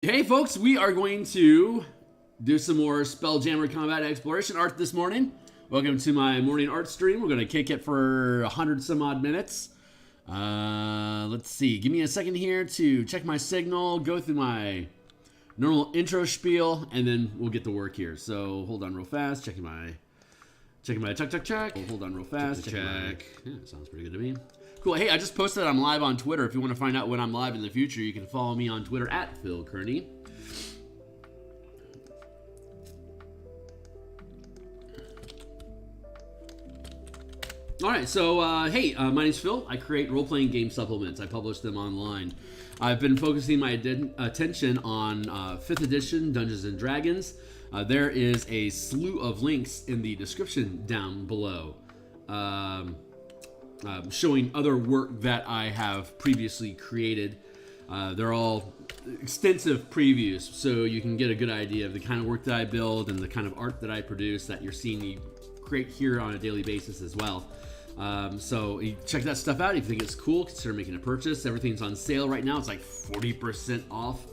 Hey folks, we are going to do some more Spelljammer combat exploration art this morning. Welcome to my morning art stream. We're going to kick it for 100 some odd minutes. Let's see, give me a second here to check my signal, go through my normal intro spiel, and then we'll get to work here. So hold on real fast, checking my check. Hold on real fast, check. Yeah, sounds pretty good to me. Cool. Hey, I just posted I'm live on Twitter. If you want to find out when I'm live in the future, you can follow me on Twitter at Phil Kearney. All right, so hey, my name's Phil. I create role-playing game supplements. I publish them online. I've been focusing my attention on 5th edition Dungeons & Dragons. There is a slew of links in the description down below. Showing other work that I have previously created. They're all extensive previews, so you can get a good idea of the kind of work that I build and the kind of art that I produce that you're seeing me create here on a daily basis as well. So you check that stuff out. If you think it's cool, consider making a purchase. Everything's on sale right now. It's like 40% off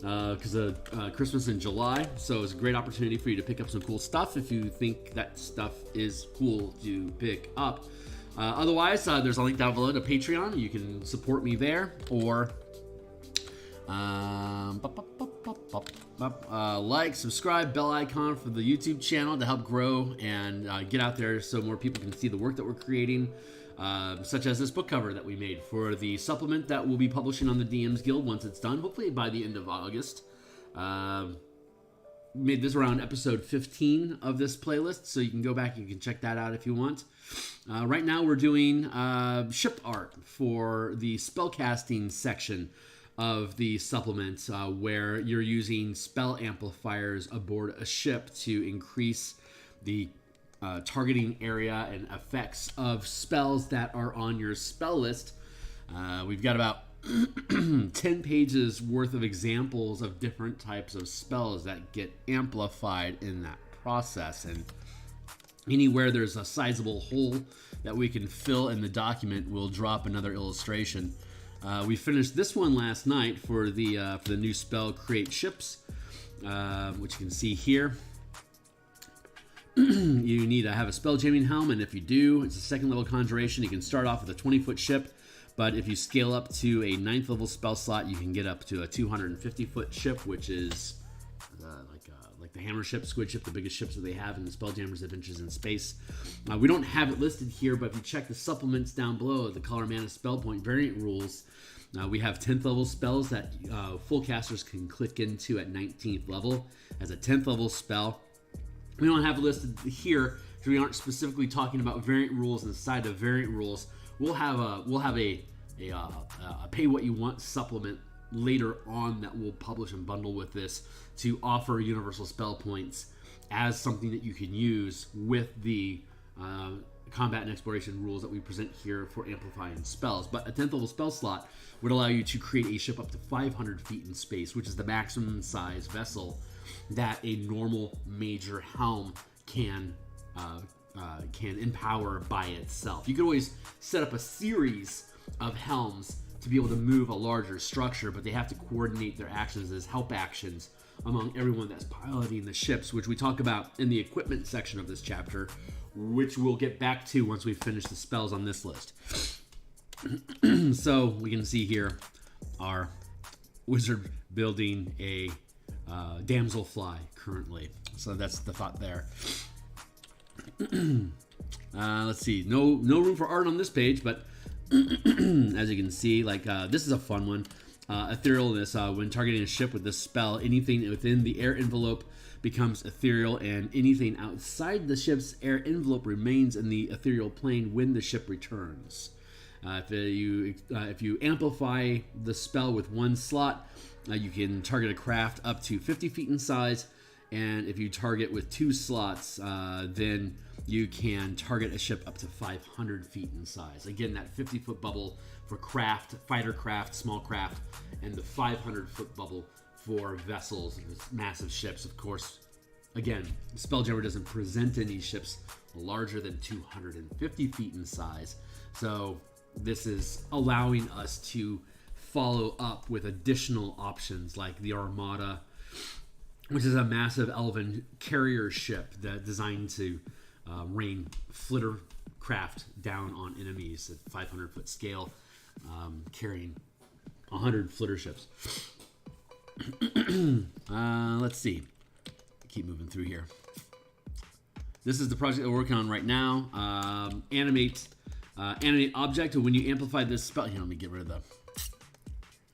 because of Christmas in July. So it's a great opportunity for you to pick up some cool stuff if you think that stuff is cool to pick up. Otherwise, there's a link down below to Patreon. You can support me there, or like, subscribe, bell icon for the YouTube channel to help grow and get out there so more people can see the work that we're creating, such as this book cover that we made for the supplement that we'll be publishing on the DMsGuild once it's done, hopefully by the end of August. Made this around episode 15 of this playlist, so you can go back and you can check that out if you want. Right now we're doing ship art for the spellcasting section of the supplement, where you're using spell amplifiers aboard a ship to increase the targeting area and effects of spells that are on your spell list. We've got about 10 pages worth of examples of different types of spells that get amplified in that process, and anywhere there's a sizable hole that we can fill in the document, we'll drop another illustration. We finished this one last night for the new spell Create Ships, which you can see here. You need to have a spell jamming helm, and if you do, it's a 2nd level conjuration. You can start off with a 20-foot ship, but if you scale up to a 9th level spell slot, you can get up to a 250-foot ship, which is like the hammer ship, squid ship, the biggest ships that they have in the Spelljammer's Adventures in Space. We don't have it listed here, but if you check the supplements down below, the Color Mana Spell Point variant rules, we have 10th level spells that full casters can click into at 19th level as a 10th level spell. We don't have it listed here because we aren't specifically talking about variant rules inside of variant rules. We'll have a pay what you want supplement later on that we'll publish and bundle with this to offer universal spell points as something that you can use with the combat and exploration rules that we present here for amplifying spells. But a 10th level spell slot would allow you to create a ship up to 500 feet in space, which is the maximum size vessel that a normal major helm can empower by itself. You could always set up a series of helms to be able to move a larger structure, but they have to coordinate their actions as help actions among everyone that's piloting the ships, which we talk about in the equipment section of this chapter, which we'll get back to once we finish the spells on this list. So we can see here our wizard building a damselfly currently. So that's the thought there. Let's see, no room for art on this page, but as you can see, like this is a fun one. Etherealness. When targeting a ship with this spell, anything within the air envelope becomes ethereal, and anything outside the ship's air envelope remains in the ethereal plane when the ship returns. If you amplify the spell with one slot, you can target a craft up to 50 feet in size, and if you target with 2 slots, then you can target a ship up to 500 feet in size. Again, that 50-foot bubble for craft, fighter craft, small craft, and the 500-foot bubble for vessels, massive ships. Of course, again, Spelljammer doesn't present any ships larger than 250 feet in size, so this is allowing us to follow up with additional options like the Armada, which is a massive elven carrier ship that designed to rain flitter craft down on enemies at 500-foot scale, carrying 100 flitter ships. Let's see. Keep moving through here. This is the project that we're working on right now. Animate object. When you amplify this spell, here, let me get rid of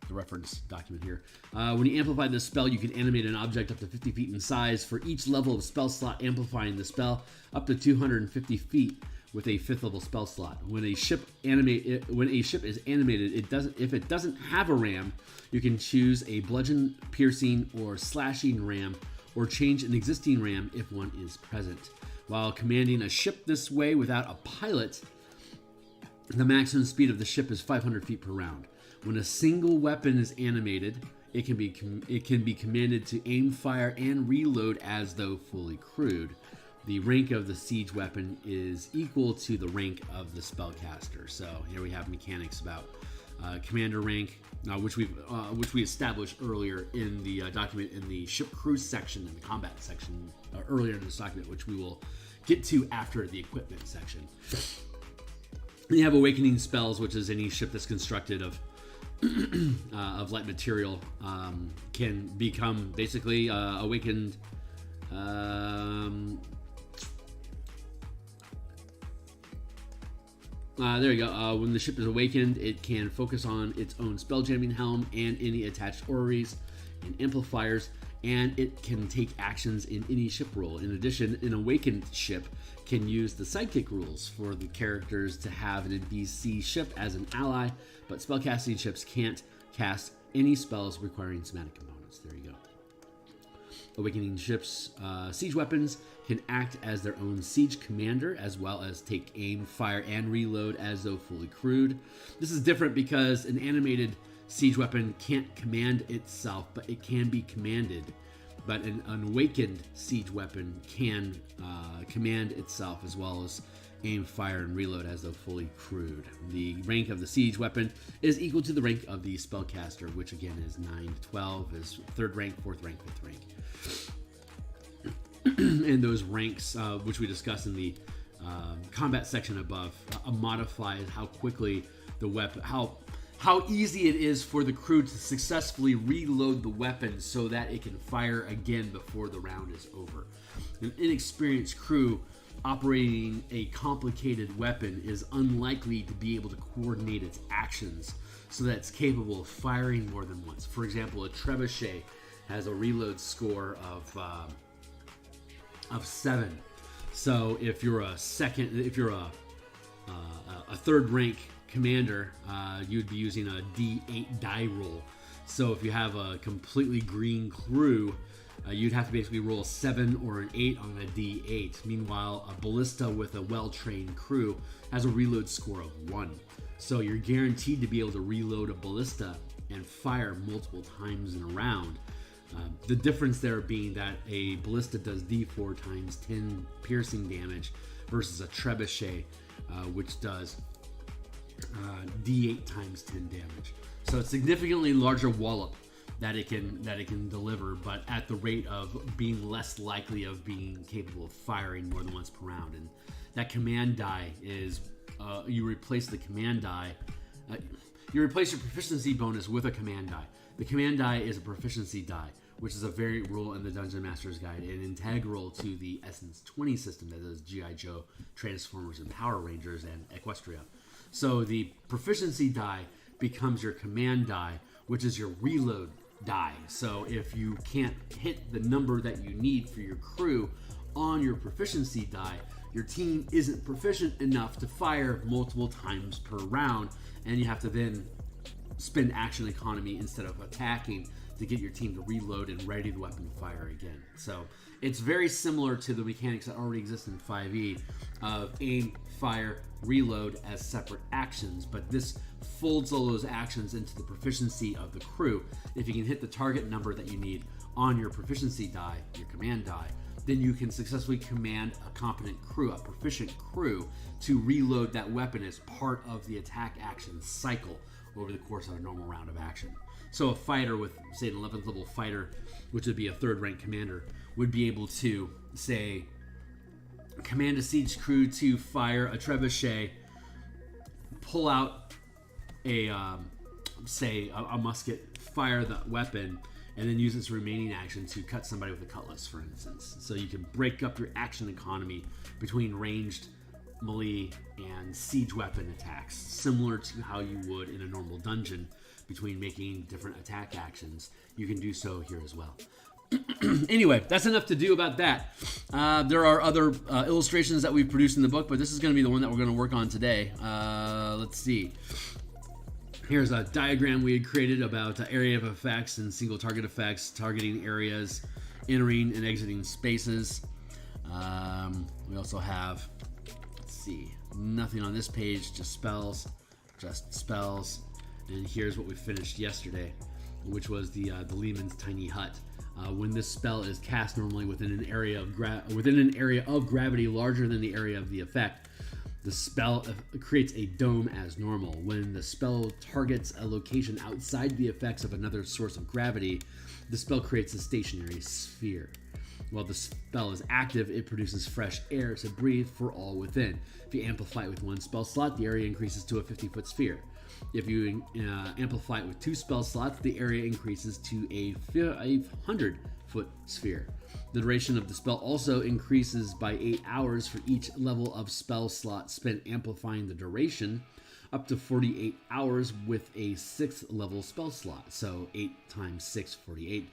the reference document here. When you amplify this spell, you can animate an object up to 50 feet in size for each level of spell slot, amplifying the spell up to 250 feet with a 5th level spell slot. When a ship is animated, if it doesn't have a ram, you can choose a bludgeon, piercing, or slashing ram, or change an existing ram if one is present. While commanding a ship this way without a pilot, the maximum speed of the ship is 500 feet per round. When a single weapon is animated, it can be commanded to aim, fire, and reload as though fully crewed. The rank of the siege weapon is equal to the rank of the spellcaster. So here we have mechanics about commander rank, which we established earlier in the document in the ship crew section and the combat section earlier in this document, which we will get to after the equipment section. You have awakening spells, which is any ship that's constructed of light material can become basically awakened. There you go. When the ship is awakened, it can focus on its own spelljamming helm and any attached orreries and amplifiers, and it can take actions in any ship role. In addition, an awakened ship can use the sidekick rules for the characters to have an NPC ship as an ally, but spellcasting ships can't cast any spells requiring somatic components. There you go. Awakening ships' siege weapons can act as their own siege commander, as well as take aim, fire, and reload as though fully crewed. This is different because an animated siege weapon can't command itself, but it can be commanded. But an awakened siege weapon can command itself, as well as aim, fire, and reload as though fully crewed. The rank of the siege weapon is equal to the rank of the spellcaster, which again is 9 to 12, is 3rd rank, 4th rank, 5th rank. And those ranks, which we discussed in the combat section above, modifies how quickly the weapon, how easy it is for the crew to successfully reload the weapon so that it can fire again before the round is over. An inexperienced crew operating a complicated weapon is unlikely to be able to coordinate its actions so that it's capable of firing more than once. For example, a trebuchet has a reload score of 7. So if you're a 3rd rank commander, you'd be using a D8 die roll. So if you have a completely green crew, you'd have to basically roll a 7 or an 8 on a D8. Meanwhile, a ballista with a well-trained crew has a reload score of 1. So you're guaranteed to be able to reload a ballista and fire multiple times in a round. The difference there being that a ballista does D4 times 10 piercing damage versus a trebuchet, which does D8 times 10 damage. So it's significantly larger wallop that it can deliver, but at the rate of being less likely of being capable of firing more than once per round. And that command die is you replace the command die. You replace your proficiency bonus with a command die. The command die is a proficiency die, which is a variant rule in the Dungeon Master's Guide and integral to the Essence 20 system that does G.I. Joe, Transformers, and Power Rangers, and Equestria. So the proficiency die becomes your command die, which is your reload die. So if you can't hit the number that you need for your crew on your proficiency die, your team isn't proficient enough to fire multiple times per round, and you have to then spend action economy instead of attacking to get your team to reload and ready the weapon to fire again. So it's very similar to the mechanics that already exist in 5e of aim, fire, reload as separate actions, but this folds all those actions into the proficiency of the crew. If you can hit the target number that you need on your proficiency die, your command die, then you can successfully command a competent crew, a proficient crew, to reload that weapon as part of the attack action cycle over the course of a normal round of action. So a fighter with, say, an 11th level fighter, which would be a 3rd rank commander, would be able to, say, command a siege crew to fire a trebuchet, pull out a, say, a musket, fire the weapon, and then use its remaining action to cut somebody with a cutlass, for instance. So you can break up your action economy between ranged, melee, and siege weapon attacks, similar to how you would in a normal dungeon between making different attack actions. You can do so here as well. Anyway, that's enough to do about that. There are other illustrations that we've produced in the book, but this is going to be the one that we're going to work on today. Let's see. Here's a diagram we had created about area of effects and single target effects, targeting areas, entering and exiting spaces. We also have, let's see, nothing on this page, just spells. And here's what we finished yesterday, which was the Lehman's Tiny Hut. When this spell is cast normally within an area of gravity larger than the area of the effect, the spell creates a dome as normal. When the spell targets a location outside the effects of another source of gravity, the spell creates a stationary sphere. While the spell is active, it produces fresh air to breathe for all within. If you amplify it with 1 spell slot, the area increases to a 50-foot sphere. If you amplify it with 2 spell slots, the area increases to a 100-foot sphere. The duration of the spell also increases by 8 hours for each level of spell slot spent, amplifying the duration up to 48 hours with a 6th level spell slot. So 8 times 6, 48.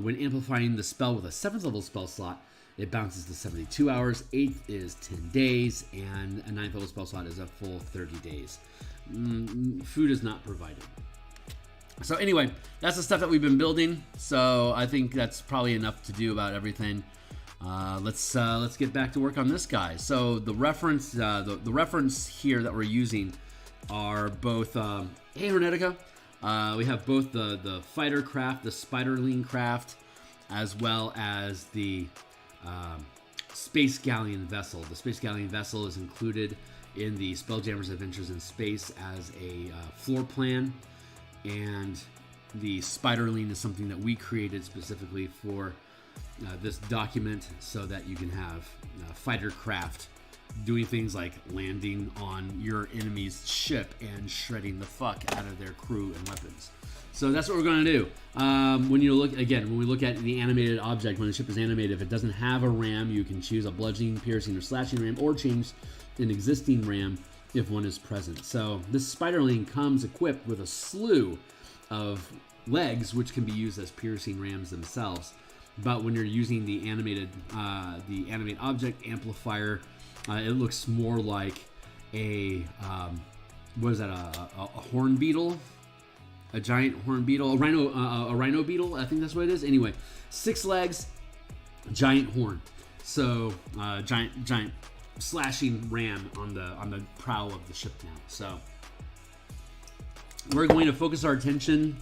When amplifying the spell with a 7th level spell slot, it bounces to 72 hours, 8th is 10 days, and a 9th level spell slot is a full 30 days. Food is not provided. So anyway, that's the stuff that we've been building. So I think that's probably enough to do about everything. Let's get back to work on this guy. So the reference here that we're using are both hey Hernetica. We have both the fighter craft, the Spiderling craft, as well as the Space Galleon vessel. The Space Galleon vessel is included in the Spelljammer's Adventures in Space as a floor plan, and the Spiderling is something that we created specifically for this document so that you can have fighter craft doing things like landing on your enemy's ship and shredding the fuck out of their crew and weapons. So that's what we're going to do. When we look at the animated object, when the ship is animated, if it doesn't have a ram, you can choose a bludgeoning, piercing, or slashing ram, or change an existing ram if one is present. So this Spiderling comes equipped with a slew of legs, which can be used as piercing rams themselves. But when you're using the animate object amplifier, it looks more like a what is that? A horn beetle, a giant horn beetle, a rhino beetle. I think that's what it is. Anyway, 6 legs, giant horn. So giant slashing ram on the prow of the ship now. So we're going to focus our attention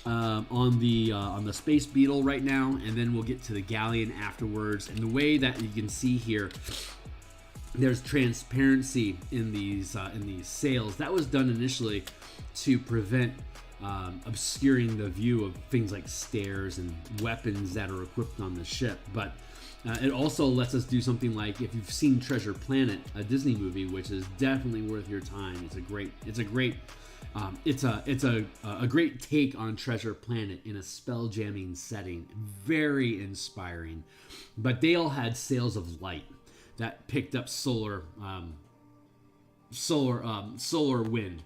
on the space beetle right now, and then we'll get to the galleon afterwards. And the way that you can see here, there's transparency in these sails. That was done initially to prevent obscuring the view of things like stairs and weapons that are equipped on the ship. But it also lets us do something like, if you've seen Treasure Planet, a Disney movie, which is definitely worth your time. It's a great take on Treasure Planet in a spelljamming setting. Very inspiring. But they all had sails of light that picked up solar wind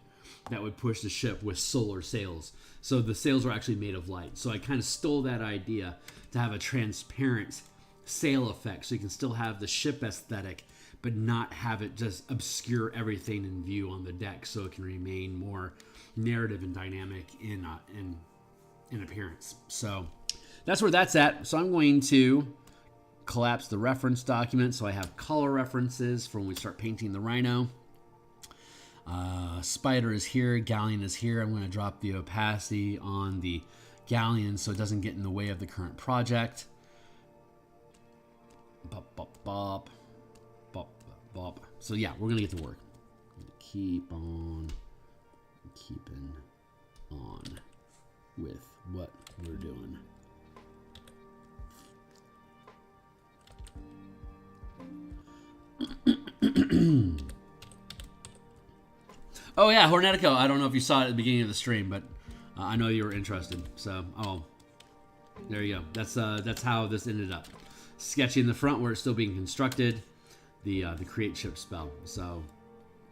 that would push the ship with solar sails. So the sails are actually made of light. So I kind of stole that idea to have a transparent sail effect, so you can still have the ship aesthetic, but not have it just obscure everything in view on the deck, so it can remain more narrative and dynamic in appearance. So that's where that's at. So I'm going to collapse the reference document so I have color references for when we start painting the rhino. Spider is here, galleon is here. I'm going to drop the opacity on the galleon so it doesn't get in the way of the current project. Bop, bop, bop. Bop, bop. So yeah, we're going to get to work. Keep on keeping on with what we're doing. Oh yeah, Hornetico. I don't know if you saw it at the beginning of the stream, but I know you were interested. So, there you go. That's how this ended up. Sketchy in the front where it's still being constructed. The create ship spell. So,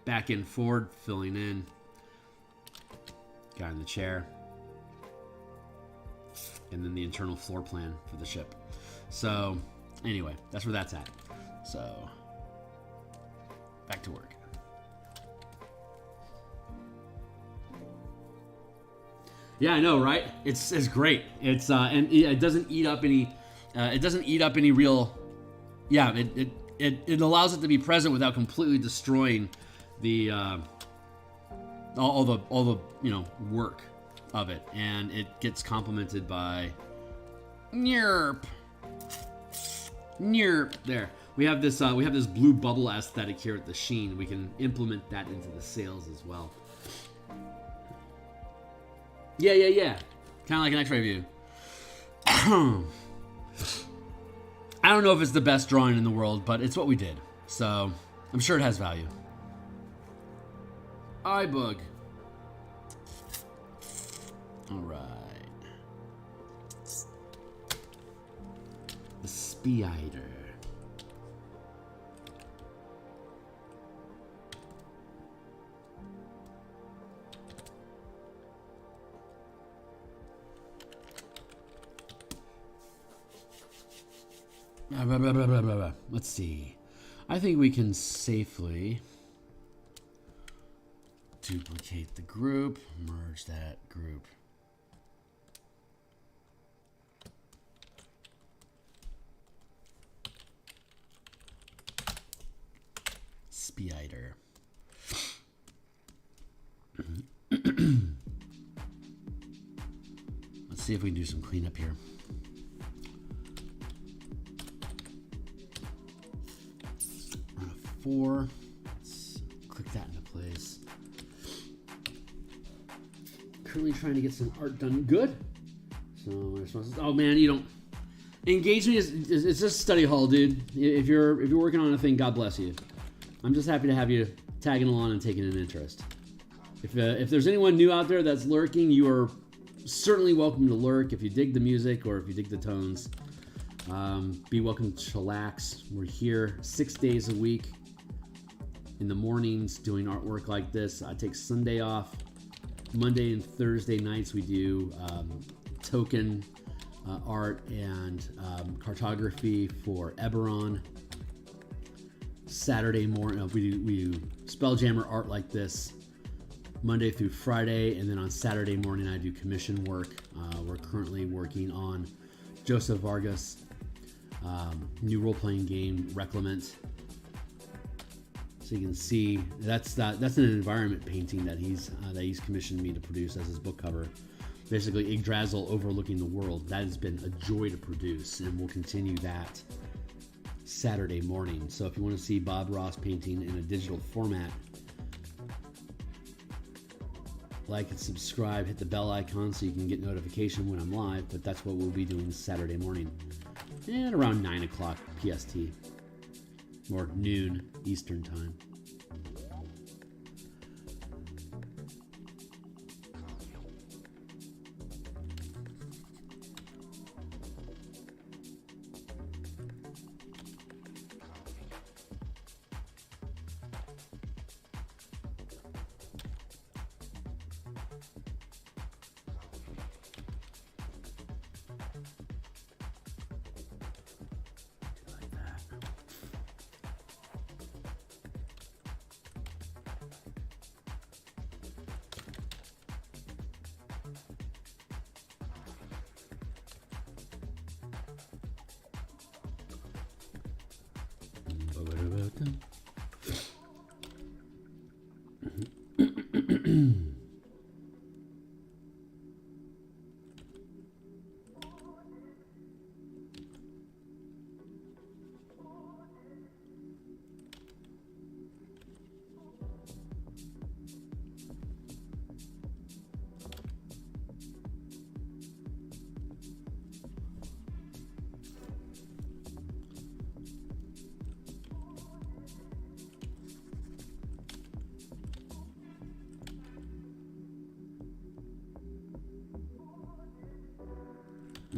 back and forward, filling in. Guy in the chair. And then the internal floor plan for the ship. So, anyway, that's where that's at. So, back to work. Yeah, I know, right? It's great. It's and it doesn't eat up any. It doesn't eat up any real. Yeah, it allows it to be present without completely destroying the all the work of it, and it gets complemented by Nerp. There we have this blue bubble aesthetic here at the sheen. We can implement that into the sails as well. Yeah. Kind of like an X-ray view. I don't know if it's the best drawing in the world, but it's what we did. So, I'm sure it has value. iBug. Alright. The Spider. Let's see. I think we can safely duplicate the group, merge that group. Spider. Let's see if we can do some cleanup here. Run a 4. Let's click that into place. Currently trying to get some art done. Good. So my response is, oh man, you don't. Engagement it's just study hall, dude. If you're working on a thing, God bless you. I'm just happy to have you tagging along and taking an interest. If there's anyone new out there that's lurking, you are certainly welcome to lurk. If you dig the music or if you dig the tones, be welcome to chillax. We're here 6 days a week in the mornings doing artwork like this. I take Sunday off. Monday and Thursday nights we do token art and cartography for Eberron. Saturday morning we do Spelljammer art like this Monday through Friday, and then on Saturday morning I do commission work. We're currently working on Joseph Vargas new role-playing game Reclement. So you can see that's an environment painting that he's commissioned me to produce as his book cover. Basically Yggdrasil overlooking the world. That has been a joy to produce, and we'll continue that Saturday morning. So if you want to see Bob Ross painting in a digital format, like and subscribe, hit the bell icon so you can get notification when I'm live. But that's what we'll be doing Saturday morning and around 9 o'clock PST or noon Eastern time.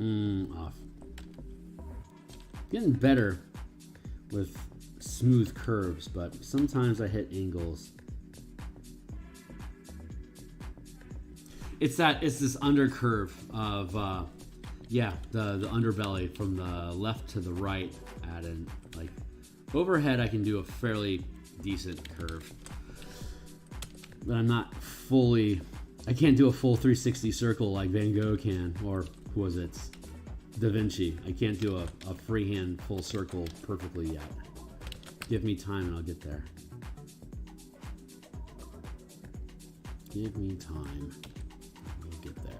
Off. Getting better with smooth curves, but sometimes I hit angles. It's this undercurve of yeah, the underbelly from the left to the right at an like overhead. I can do a fairly decent curve, but I'm not fully. I can't do a full 360 circle like Van Gogh can, or who was it? Da Vinci. I can't do a freehand full circle perfectly yet. Give me time and I'll get there. Give me time. We'll get there.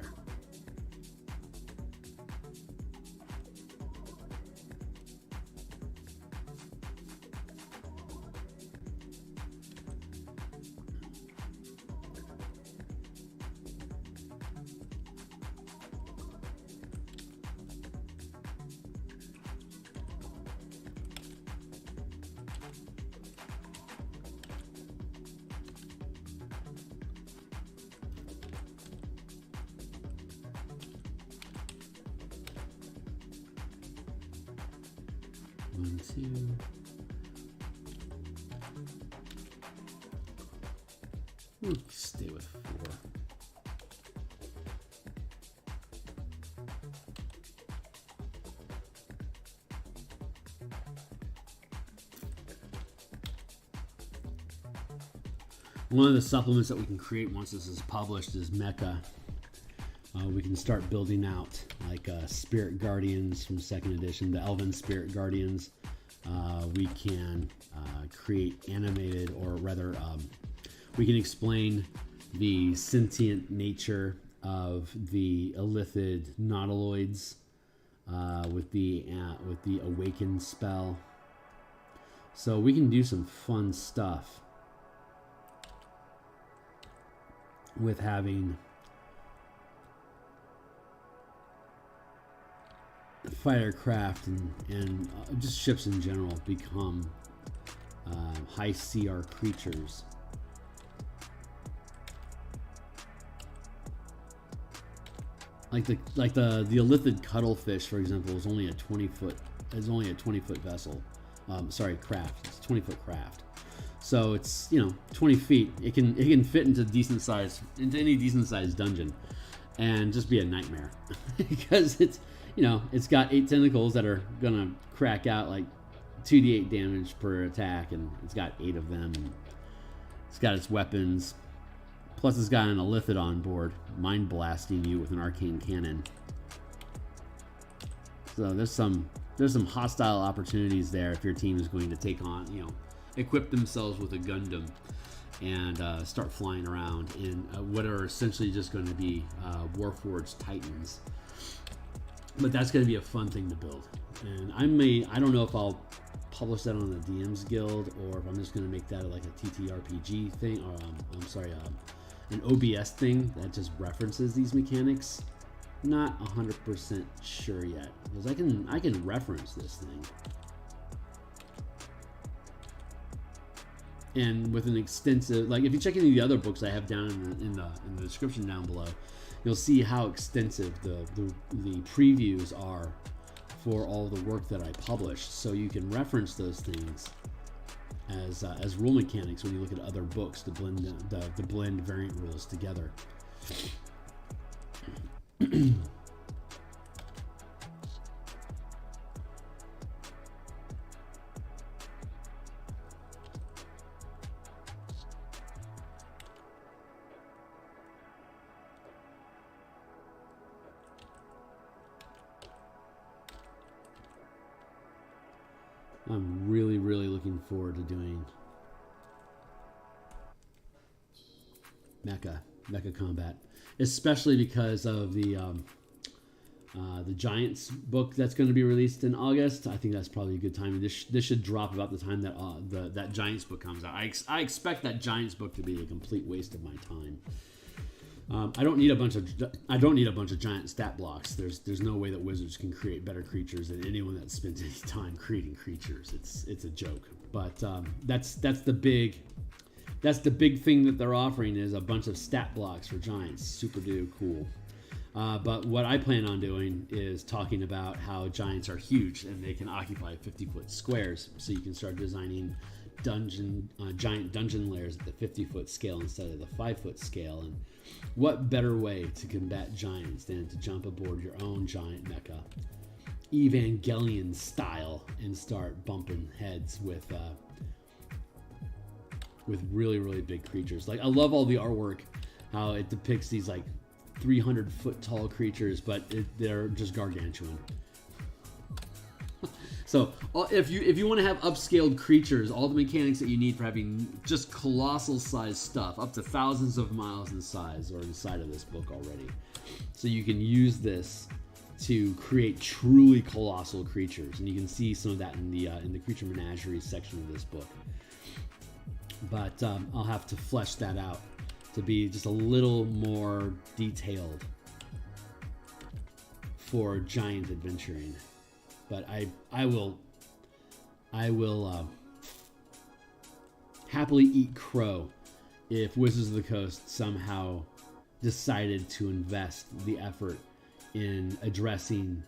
One, two. Stay with 4. One of the supplements that we can create once this is published is Mecha. We can start building out like Spirit Guardians from 2nd edition, the Elven Spirit Guardians. We can create animated, or rather, we can explain the sentient nature of the Illithid Nautiloids with the Awaken spell. So we can do some fun stuff with having fightercraft and just ships in general become high CR creatures. Like the Illithid cuttlefish, for example, is only a 20-foot vessel. Sorry, craft. It's a 20-foot craft. So it's 20 feet. It can fit into any decent sized dungeon, and just be a nightmare because it's got 8 tentacles that are gonna crack out like 2d8 damage per attack, and it's got 8 of them. And it's got its weapons, plus it's got an Illithid on board, mind blasting you with an arcane cannon. So there's some hostile opportunities there if your team is going to take on, equip themselves with a Gundam and start flying around in what are essentially just going to be Warforged Titans. But that's going to be a fun thing to build. And I don't know if I'll publish that on the DMsGuild or if I'm just going to make that like a TTRPG thing, or an OBS thing that just references these mechanics. Not 100% sure yet, because I can reference this thing. And with an extensive, like if you check any of the other books I have down in the description down below, you'll see how extensive the previews are for all the work that I published. So you can reference those things as rule mechanics when you look at other books to blend the blend variant rules together. I'm really, really looking forward to doing mecha combat, especially because of the Giants book that's going to be released in August. I think that's probably a good time. This should drop about the time that that Giants book comes out. I expect that Giants book to be a complete waste of my time. I don't need a bunch of giant stat blocks. There's no way that wizards can create better creatures than anyone that spends any time creating creatures. It's a joke. But that's the big thing that they're offering is a bunch of stat blocks for giants. Super duper cool. But what I plan on doing is talking about how giants are huge and they can occupy 50-foot squares. So you can start designing giant dungeon layers at the 50-foot scale instead of the 5-foot scale. And what better way to combat giants than to jump aboard your own giant mecha, Evangelion style, and start bumping heads with really, really big creatures. Like, I love all the artwork, how it depicts these like 300-foot tall creatures, but they're just gargantuan. So if you want to have upscaled creatures, all the mechanics that you need for having just colossal size stuff, up to thousands of miles in size, are inside of this book already. So you can use this to create truly colossal creatures, and you can see some of that in the creature menagerie section of this book. But I'll have to flesh that out to be just a little more detailed for giant adventuring. But I will happily eat crow if Wizards of the Coast somehow decided to invest the effort in addressing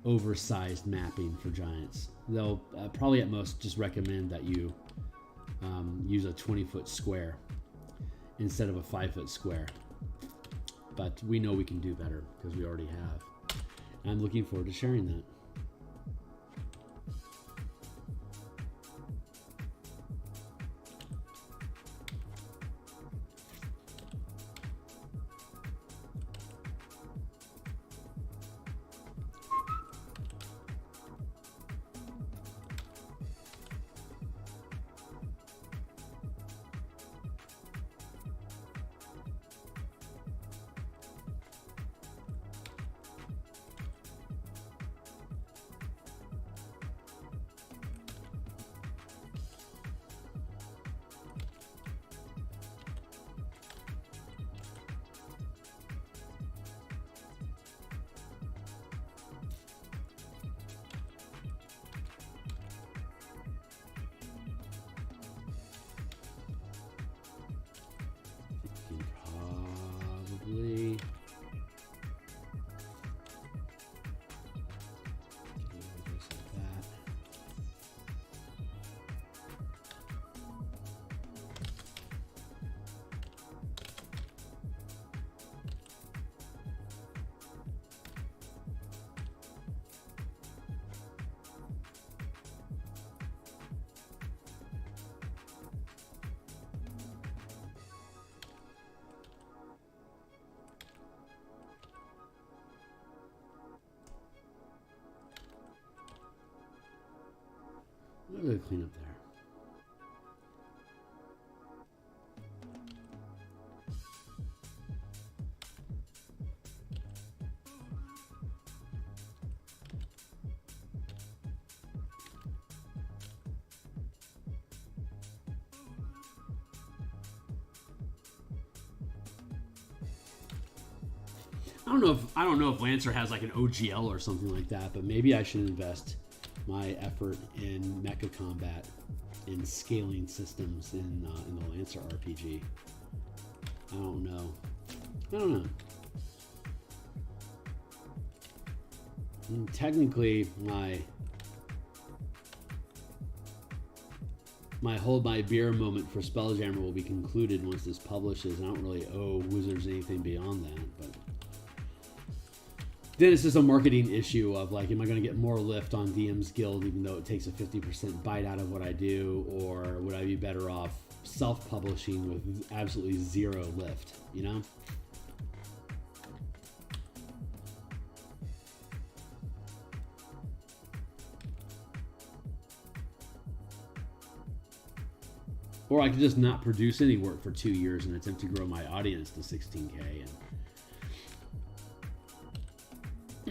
oversized mapping for giants. They'll probably at most just recommend that you use a 20-foot square instead of a 5-foot square. But we know we can do better because we already have. And I'm looking forward to sharing that. Probably a little clean up there. I don't know if Lancer has like an OGL or something like that, but maybe I should invest my effort in mecha combat in scaling systems in the Lancer RPG. I don't know. And technically, my hold my beer moment for Spelljammer will be concluded once this publishes. I don't really owe Wizards anything beyond that, but then it's just a marketing issue of like, am I going to get more lift on DMsGuild even though it takes a 50% bite out of what I do, or would I be better off self-publishing with absolutely zero lift, you know? Or I could just not produce any work for 2 years and attempt to grow my audience to 16K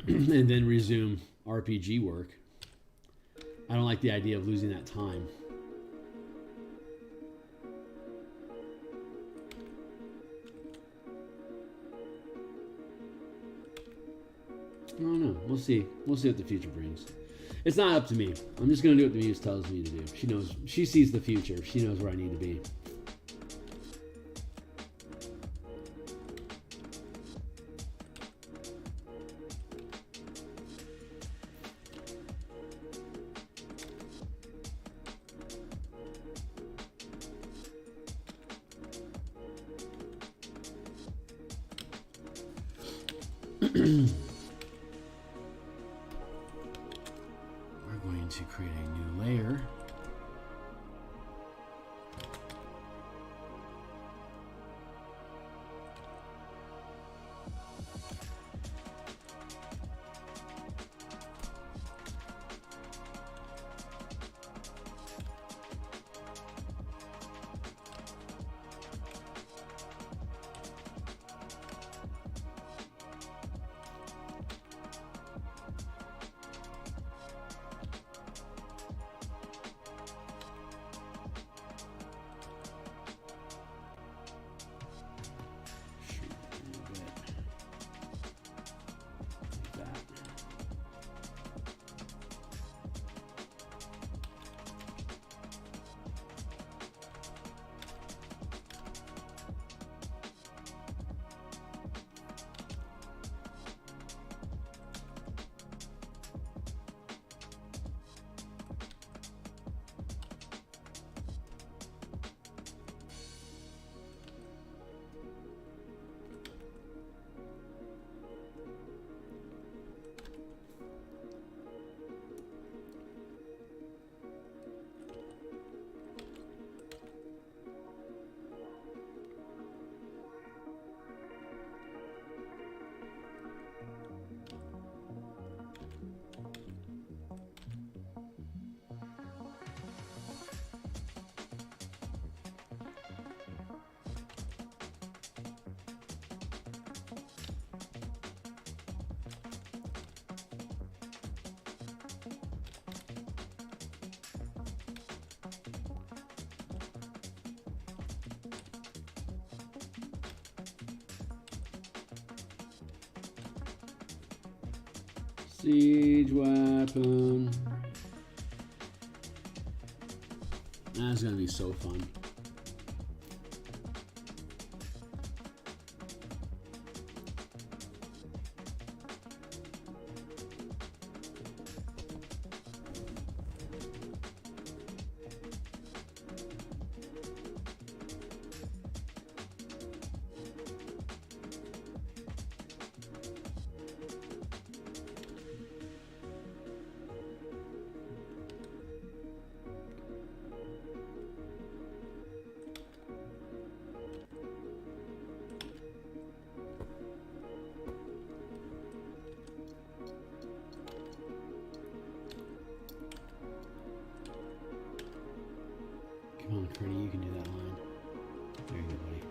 and then resume RPG work. I don't like the idea of losing that time. I don't know. We'll see. We'll see what the future brings. It's not up to me. I'm just going to do what the muse tells me to do. She knows. She sees the future. She knows where I need to be. going to create a new layer. Siege weapon. That's gonna be so fun. Come on, Freddy, you can do that line. There you go, buddy.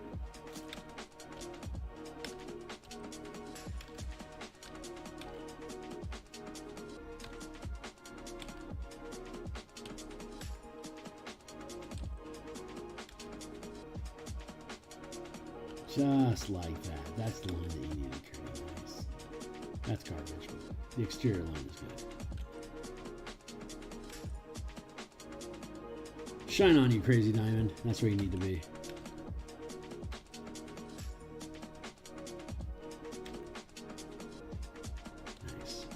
Just like that. That's the line that you need to carry. Nice. That's garbage, but the exterior line is good. Shine on, you crazy diamond. That's where you need to be. Nice.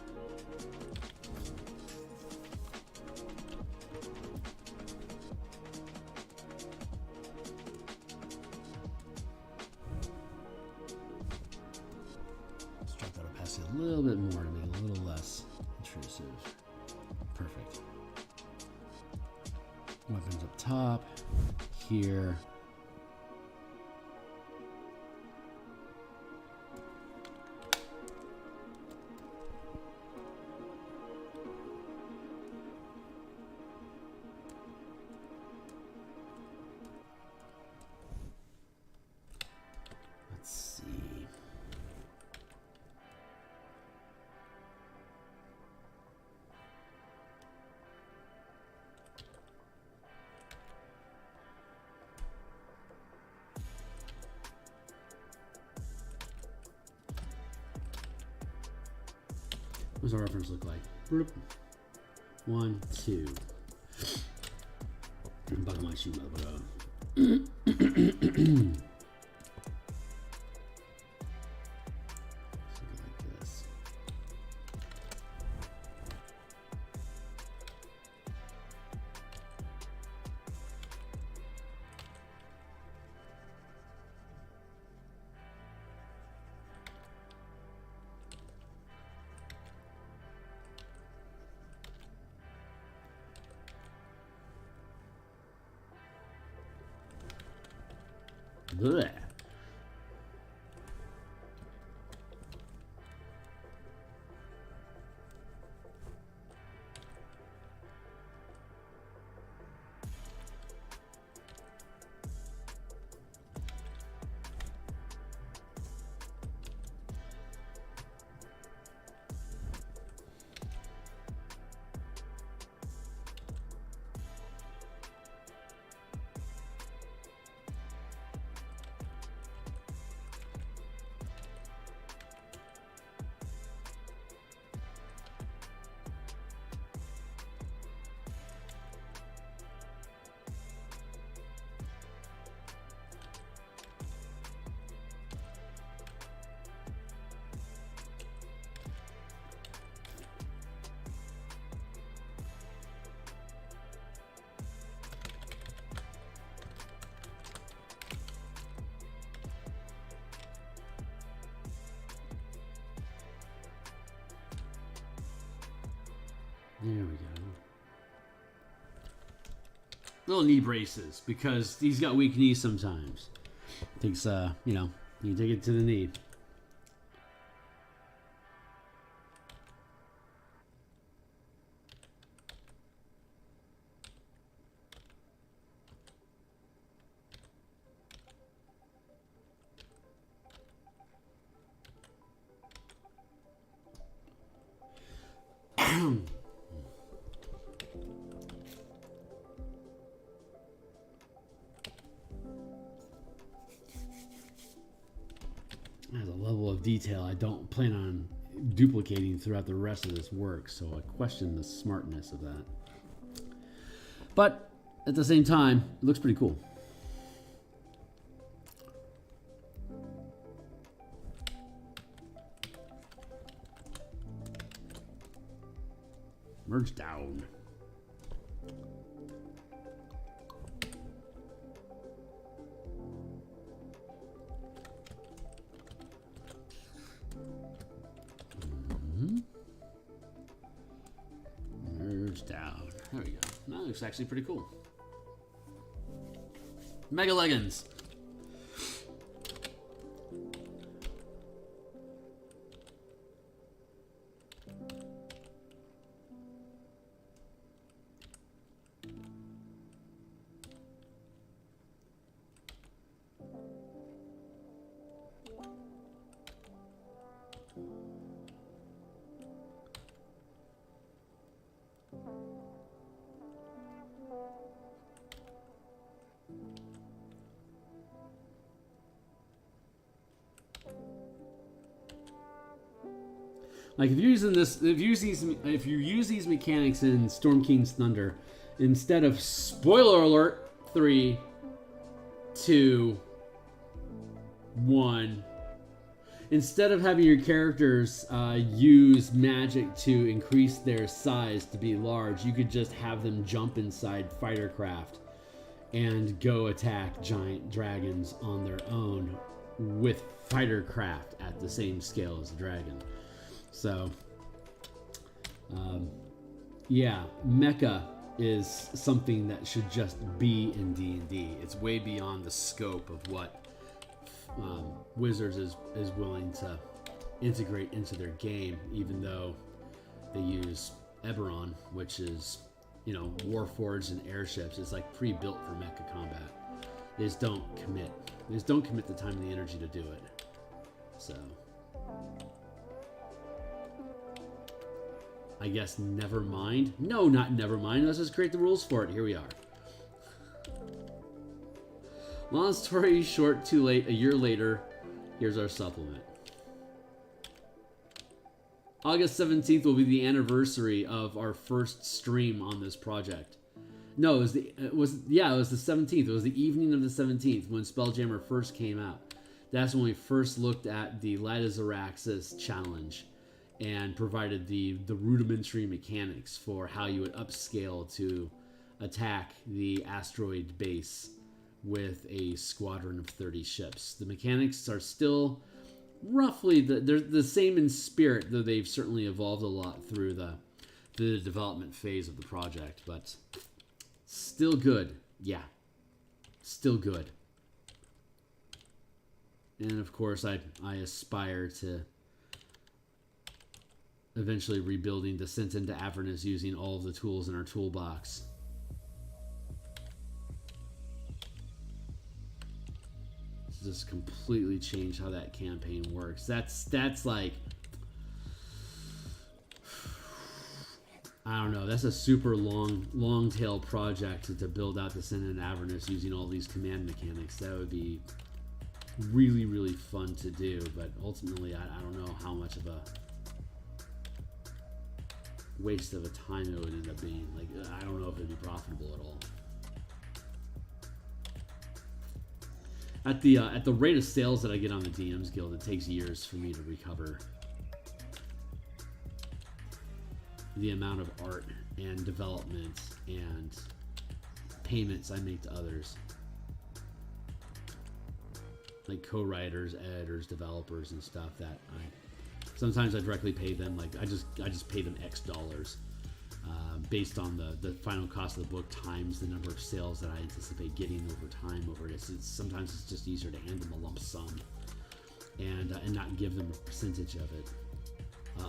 Let's drop that opacity a little bit more to make it a little less intrusive. Perfect. Weapons up top, here. Let's see. What does our reference look like? Boop. 1, 2. Buckle my shoe, motherfucker. Something like this. Blech. There we go. Little knee braces, because he's got weak knees sometimes. Takes, you know, you take it to the knee. Has a level of detail I don't plan on duplicating throughout the rest of this work, so I question the smartness of that. But at the same time, it looks pretty cool. Merge down. Merge down. There we go. That looks actually pretty cool. Mega leggings. Like if you're using this, if you use these mechanics in Storm King's Thunder, instead of spoiler alert 3, 2, 1, instead of having your characters use magic to increase their size to be large, you could just have them jump inside fightercraft and go attack giant dragons on their own with fightercraft at the same scale as the dragon. So, yeah, mecha is something that should just be in D&D. It's way beyond the scope of what Wizards is willing to integrate into their game, even though they use Eberron, which is, you know, Warforged and airships. It's like pre-built for mecha combat. They just don't commit. They just don't commit the time and the energy to do it. So, I guess never mind. No, not never mind. Let's just create the rules for it. Here we are. Long story short, too late. A year later, here's our supplement. August 17th will be the anniversary of our first stream on this project. No, it was the 17th. It was the evening of the 17th when Spelljammer first came out. That's when we first looked at the Light as Araxis challenge and provided the rudimentary mechanics for how you would upscale to attack the asteroid base with a squadron of 30 ships. The mechanics are still roughly they're the same in spirit, though they've certainly evolved a lot through the development phase of the project, but still good. Yeah, still good. And of course, I aspire to eventually rebuilding Descent into Avernus using all of the tools in our toolbox. Just completely change how that campaign works. That's like, I don't know, that's a super long tail project to build out Descent into Avernus using all these command mechanics. That would be really fun to do, but ultimately I don't know how much of a waste of a time it would end up being. Like, I don't know if it'd be profitable at all. At the rate of sales that I get on the DMsGuild, it takes years for me to recover the amount of art and development and payments I make to others, like co-writers, editors, developers, and stuff. That sometimes I directly pay them. Like I just pay them X dollars based on the final cost of the book times the number of sales that I anticipate getting over time. Sometimes it's just easier to hand them a lump sum and not give them a percentage of it.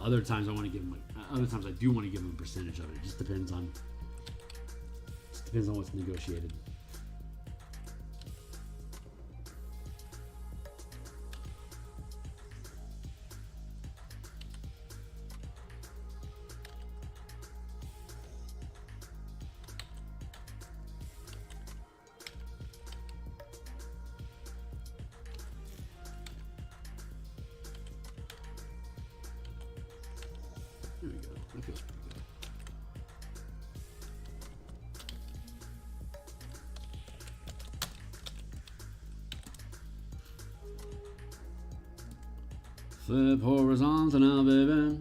Other times I want to give them. Other times I do want to give them a percentage of it. It just depends on what's negotiated. There we go. That feels pretty good. Flip horizontal now, baby.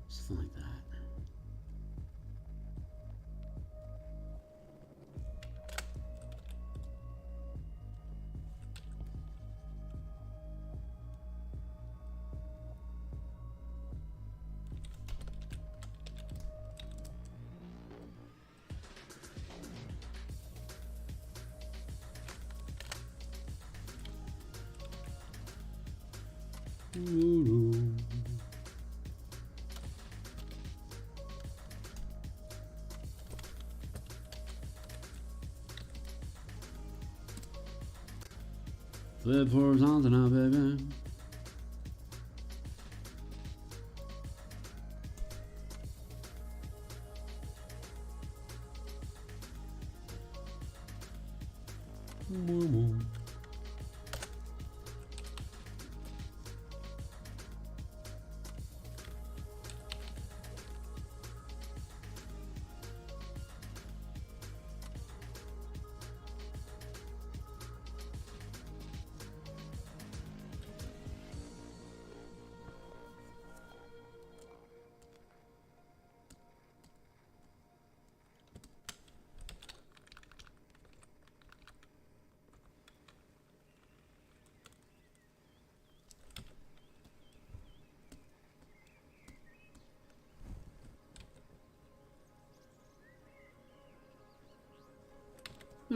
Something like that. Flip horizontal now, baby.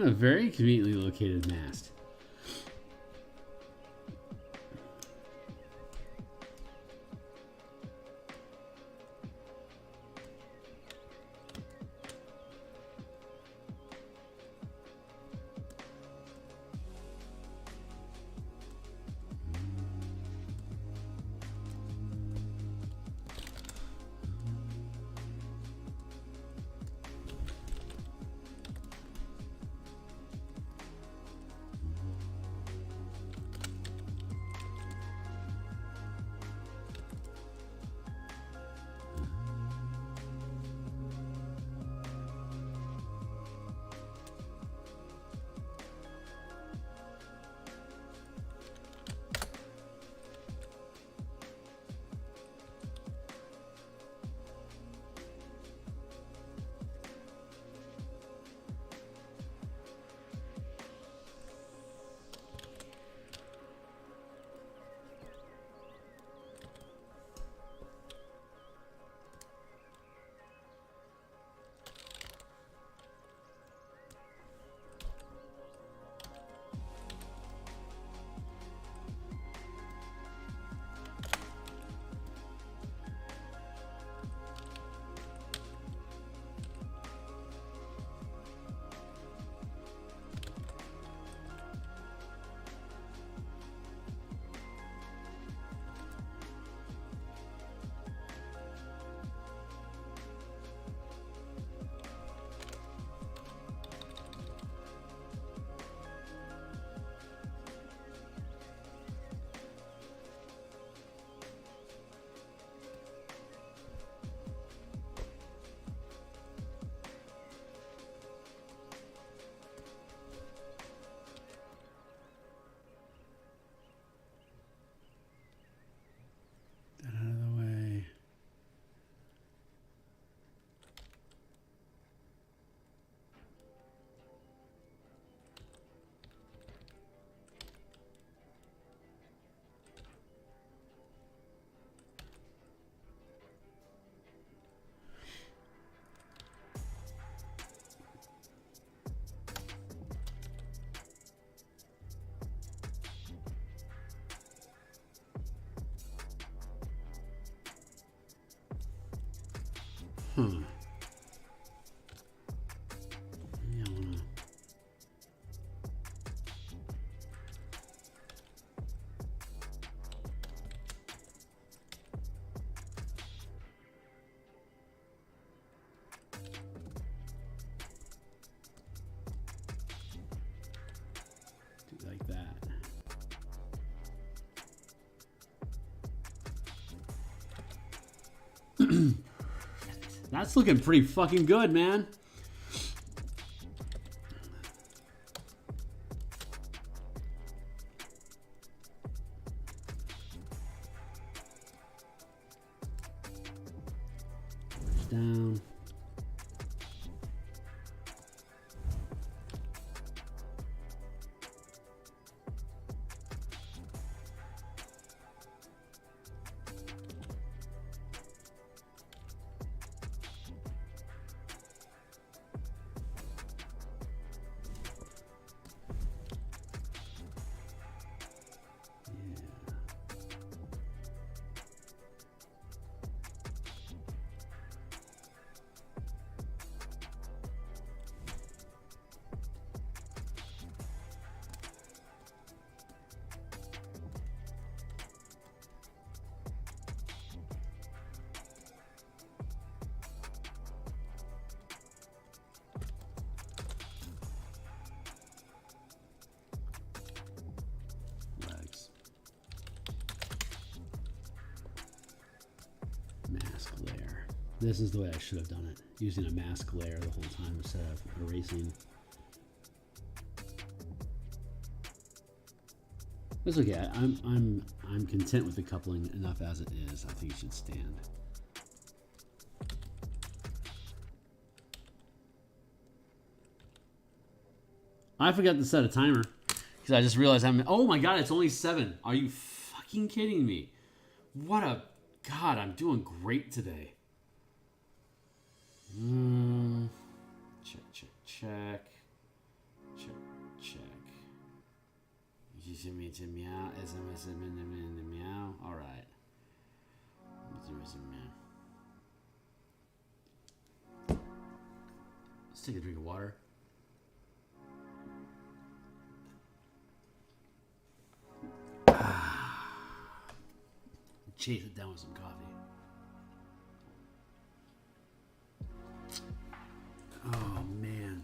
A very conveniently located mast. Hmm. Yeah, I wanna... do like that. That's looking pretty fucking good, man. Down. Mask layer. This is the way I should have done it. Using a mask layer the whole time instead of erasing. It's okay. I'm content with the coupling enough as it is. I think it should stand. I forgot to set a timer because I just realized oh my god, it's only 7. Are you fucking kidding me? What a god, I'm doing great today. Check, check, check. Check, check. You see me to meow, SMS meow. Alright. Let's take a drink of water. Chase it down with some coffee. Oh man,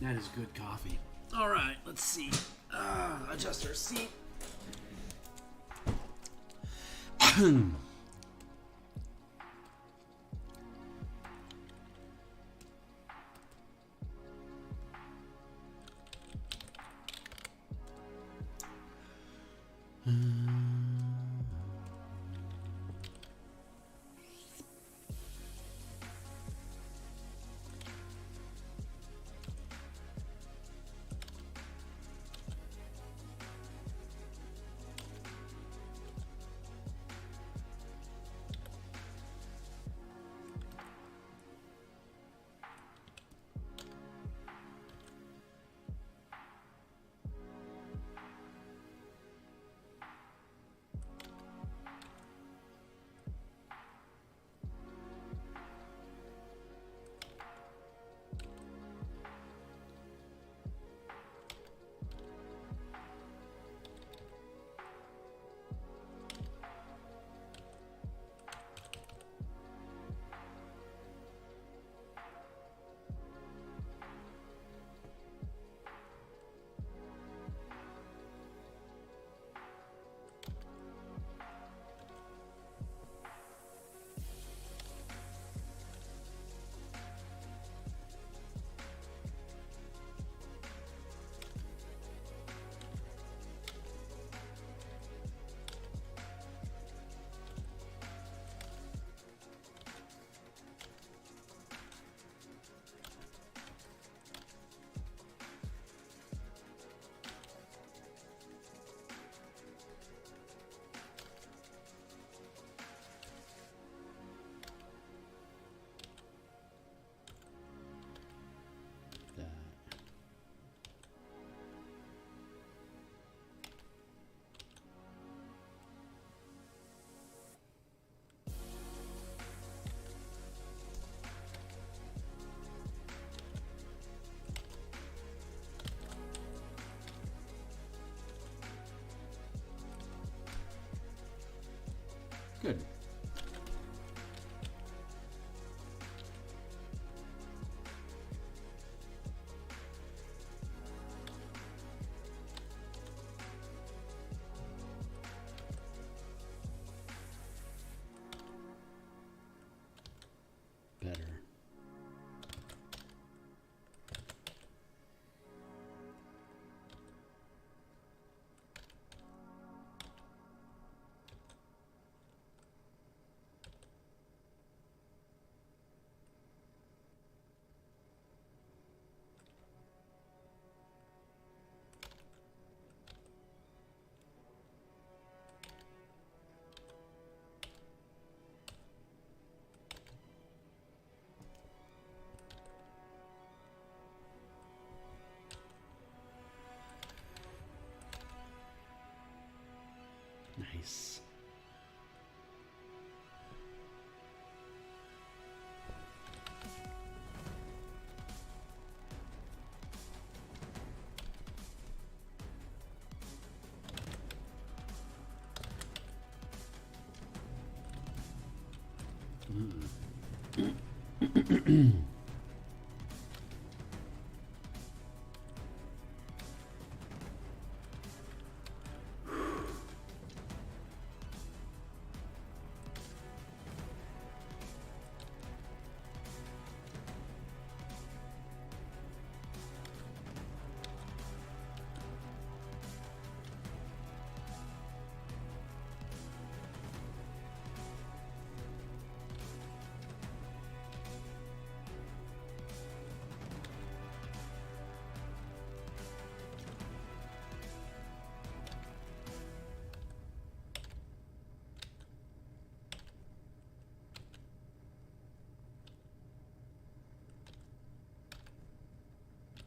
that is good coffee. All right, let's see. Adjust our seat.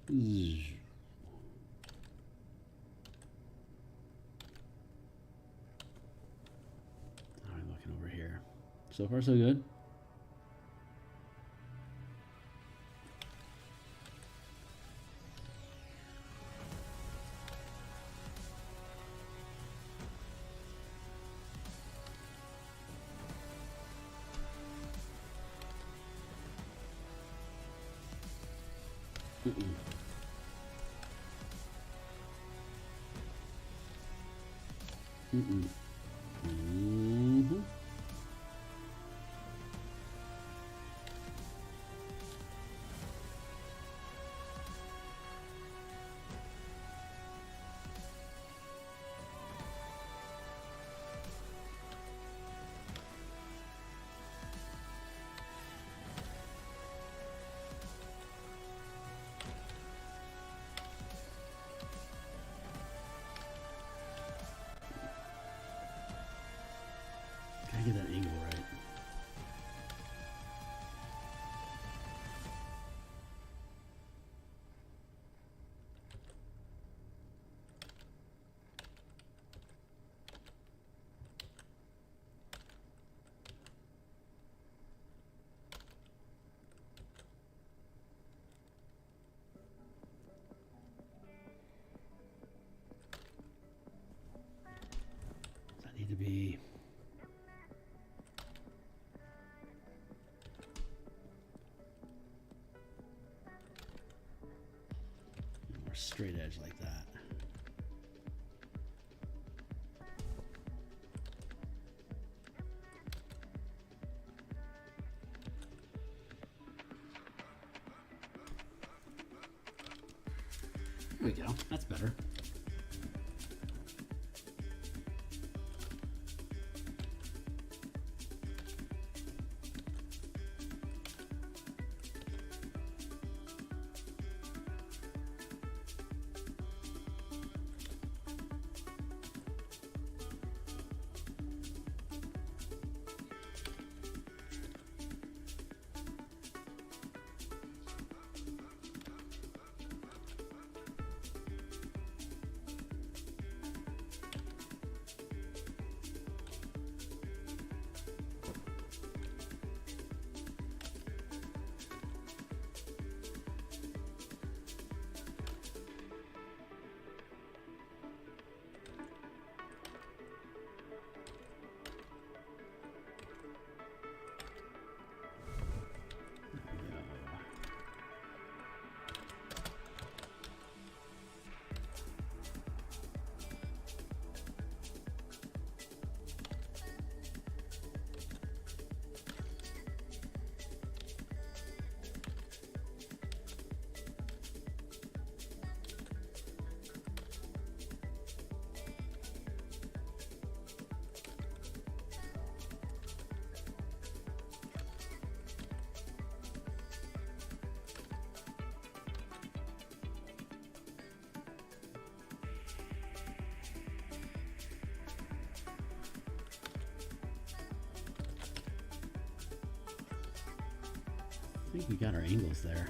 All right, looking over here. So far, so good. Gotta get that angle right. Does that need to be... straight edge like that. There we go. That's better. I think we got our angles there.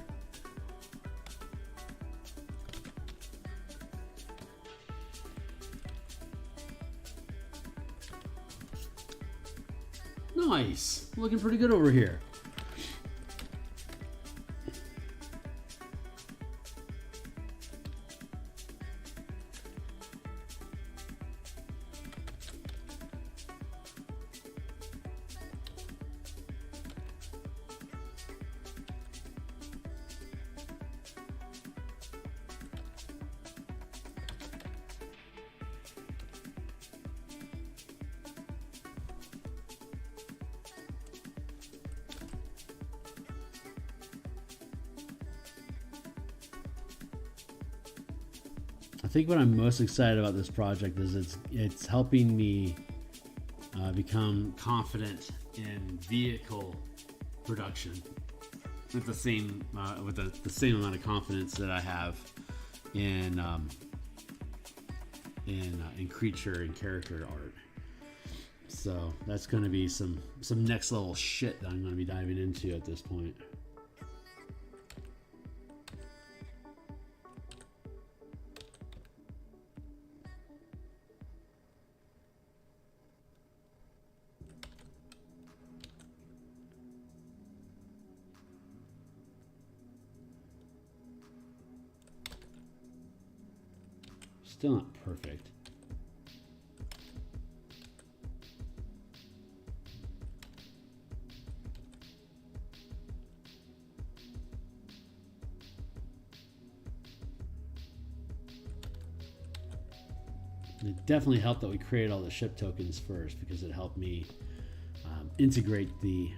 Nice. Looking pretty good over here. think what I'm most excited about this project is it's helping me become confident in vehicle production with the same amount of confidence that I have in creature and character art. So that's going to be some next level shit that I'm going to be diving into at this point. Still not perfect. It definitely helped that we created all the ship tokens first, because it helped me integrate the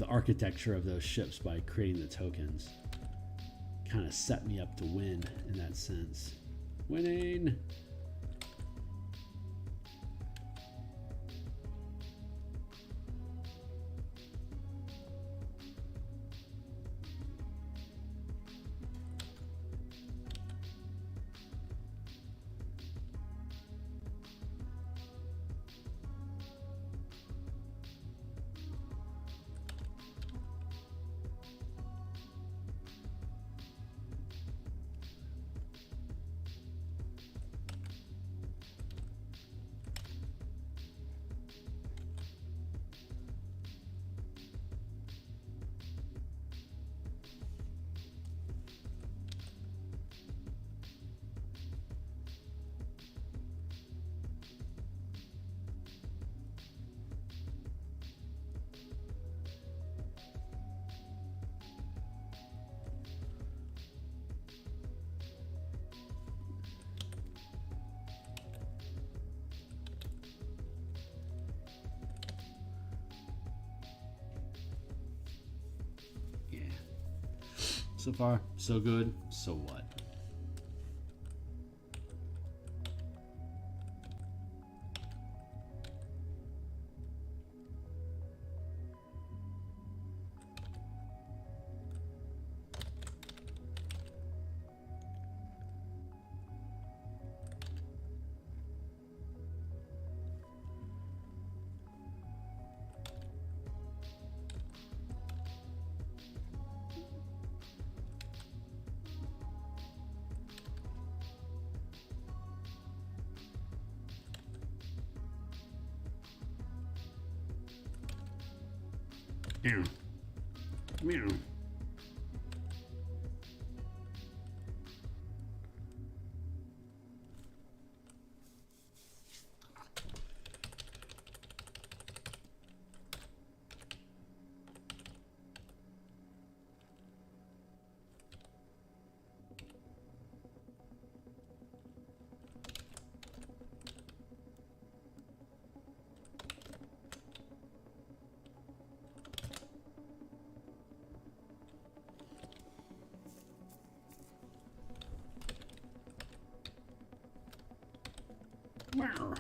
architecture of those ships by creating the tokens. Kind of set me up to win in that sense. Winning! So far, so good. So what? Meow. Meow. Wow.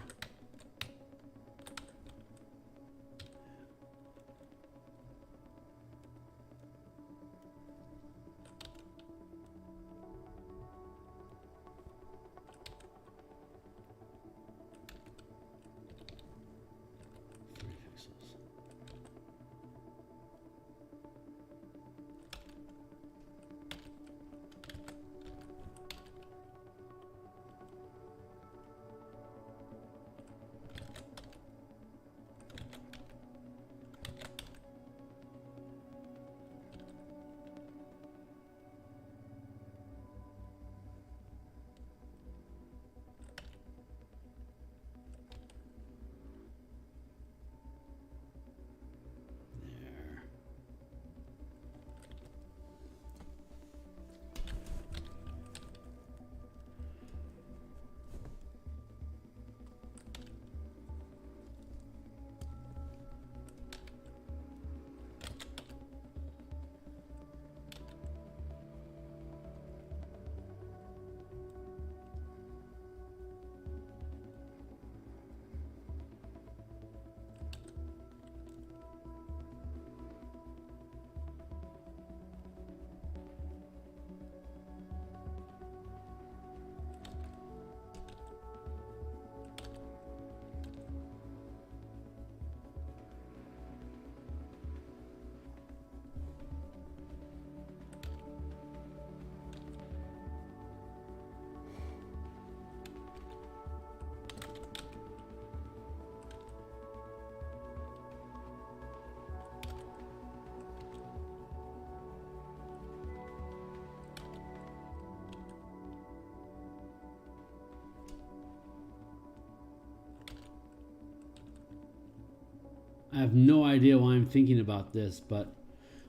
I have no idea why I'm thinking about this, but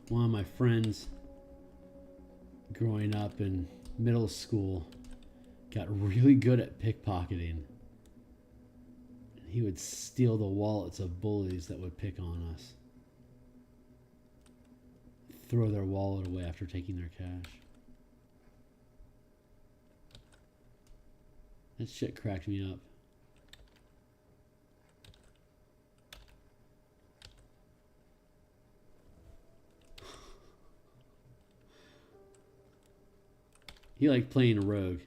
one of my friends growing up in middle school got really good at pickpocketing. He would steal the wallets of bullies that would pick on us. Throw their wallet away after taking their cash. That shit cracked me up. He liked playing a rogue.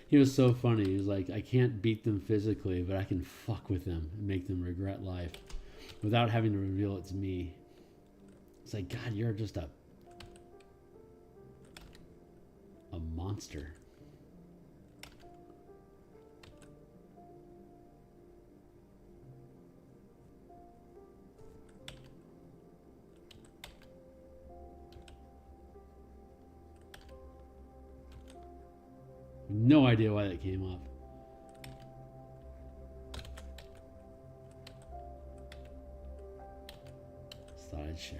He was so funny. He was like, I can't beat them physically, but I can fuck with them and make them regret life without having to reveal it's me. It's like, God, you're just a monster. No idea why that came up. Just thought I'd share.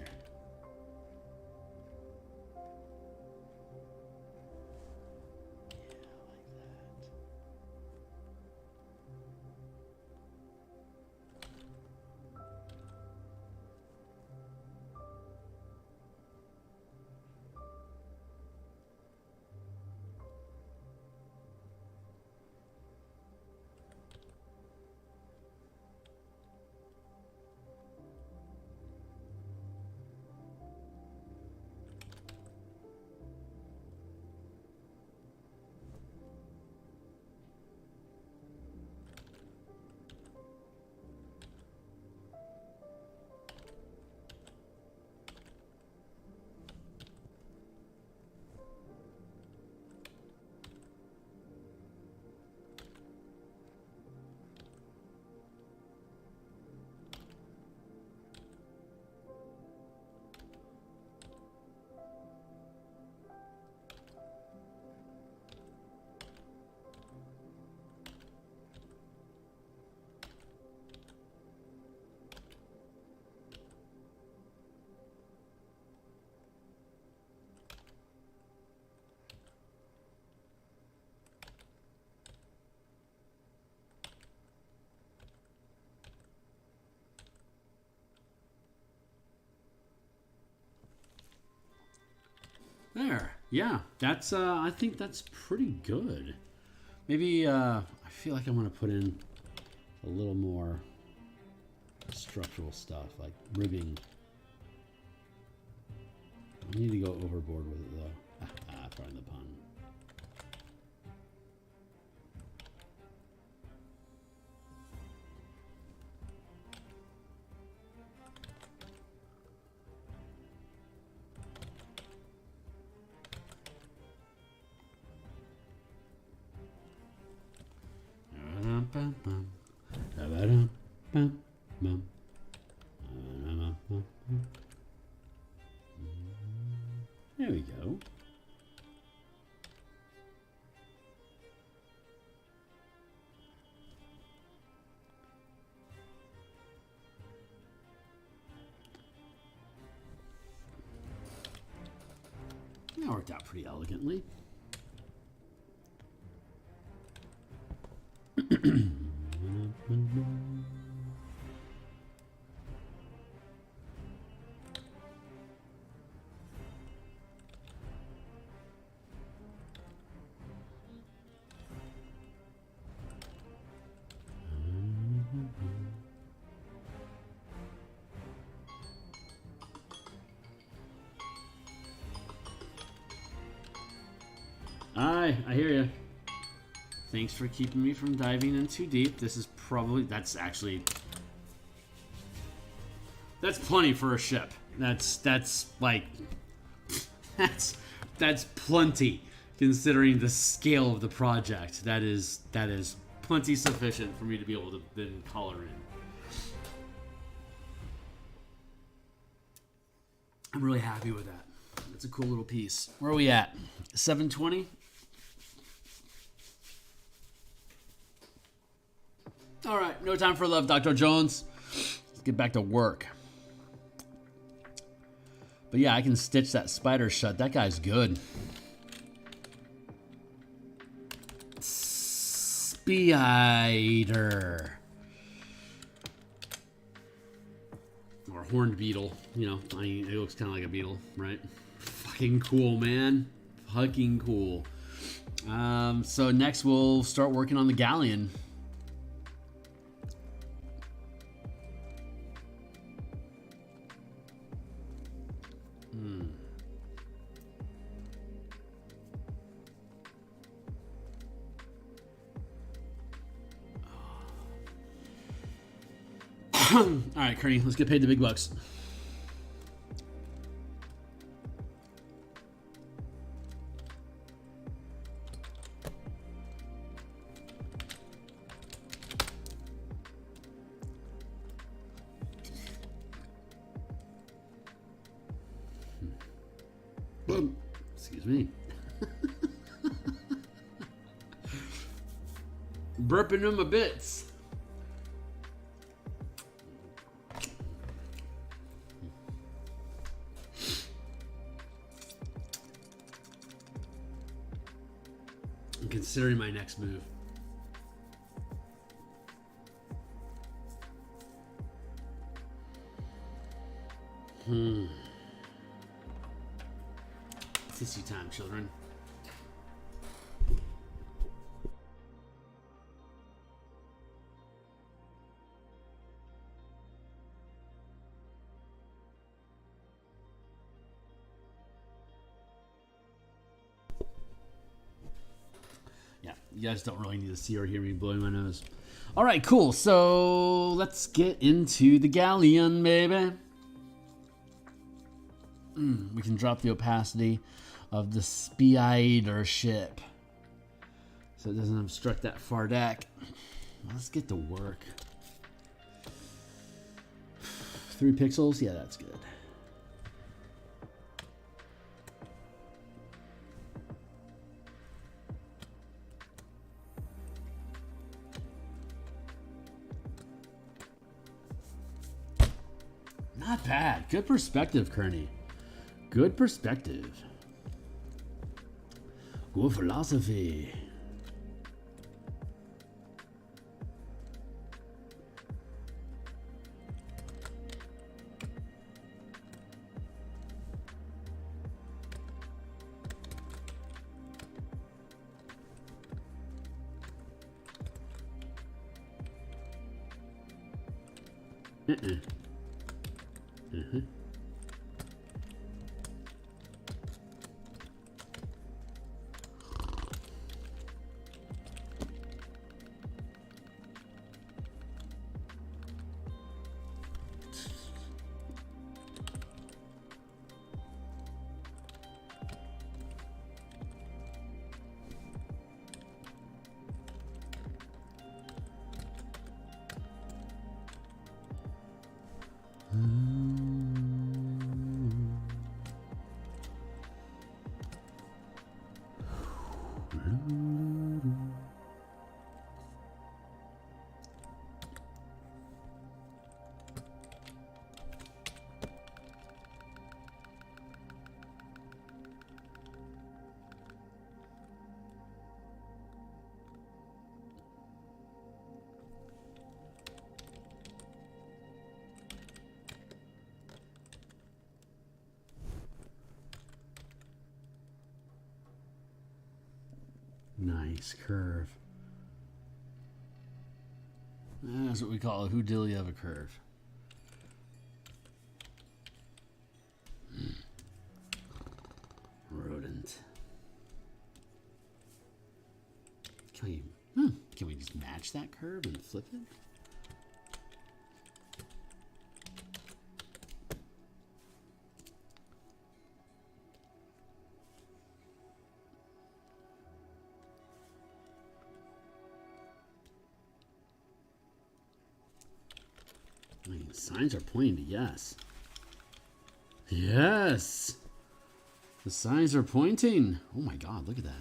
There. Yeah, that's I think that's pretty good. Maybe I feel like I'm gonna put in a little more structural stuff, like ribbing. I need to go overboard with it though. Pardon the pun. There we go. That worked out pretty elegantly. I hear you. Thanks for keeping me from diving in too deep. This is probably, that's plenty for a ship. That's like, that's plenty considering the scale of the project. That is plenty sufficient for me to be able to then color in. I'm really happy with that. It's a cool little piece. Where are we at? 720? All right, no time for love, Dr. Jones. Let's get back to work. But yeah, I can stitch that spider shut. That guy's good. Spider. Or horned beetle. You know, I mean, it looks kind of like a beetle, right? Fucking cool, man. Fucking cool. So next we'll start working on the galleon. All right, Kearney, let's get paid the big bucks. Excuse me. Burping them a bits. I'm considering my next move. Tissue time, children. Yeah, you guys don't really need to see or hear me blowing my nose. All right, cool. So let's get into the galleon, baby. We can drop the opacity of the spider ship so it doesn't obstruct that far deck. Let's get to work. 3 pixels? Yeah, that's good. Not bad. Good perspective, Kearney. Good perspective. Good philosophy. Nice curve. That's what we call a houdilly of a curve. Rodent. Can we just match that curve and flip it? I mean, signs are pointing to yes. Yes. The signs are pointing. Oh my god, look at that.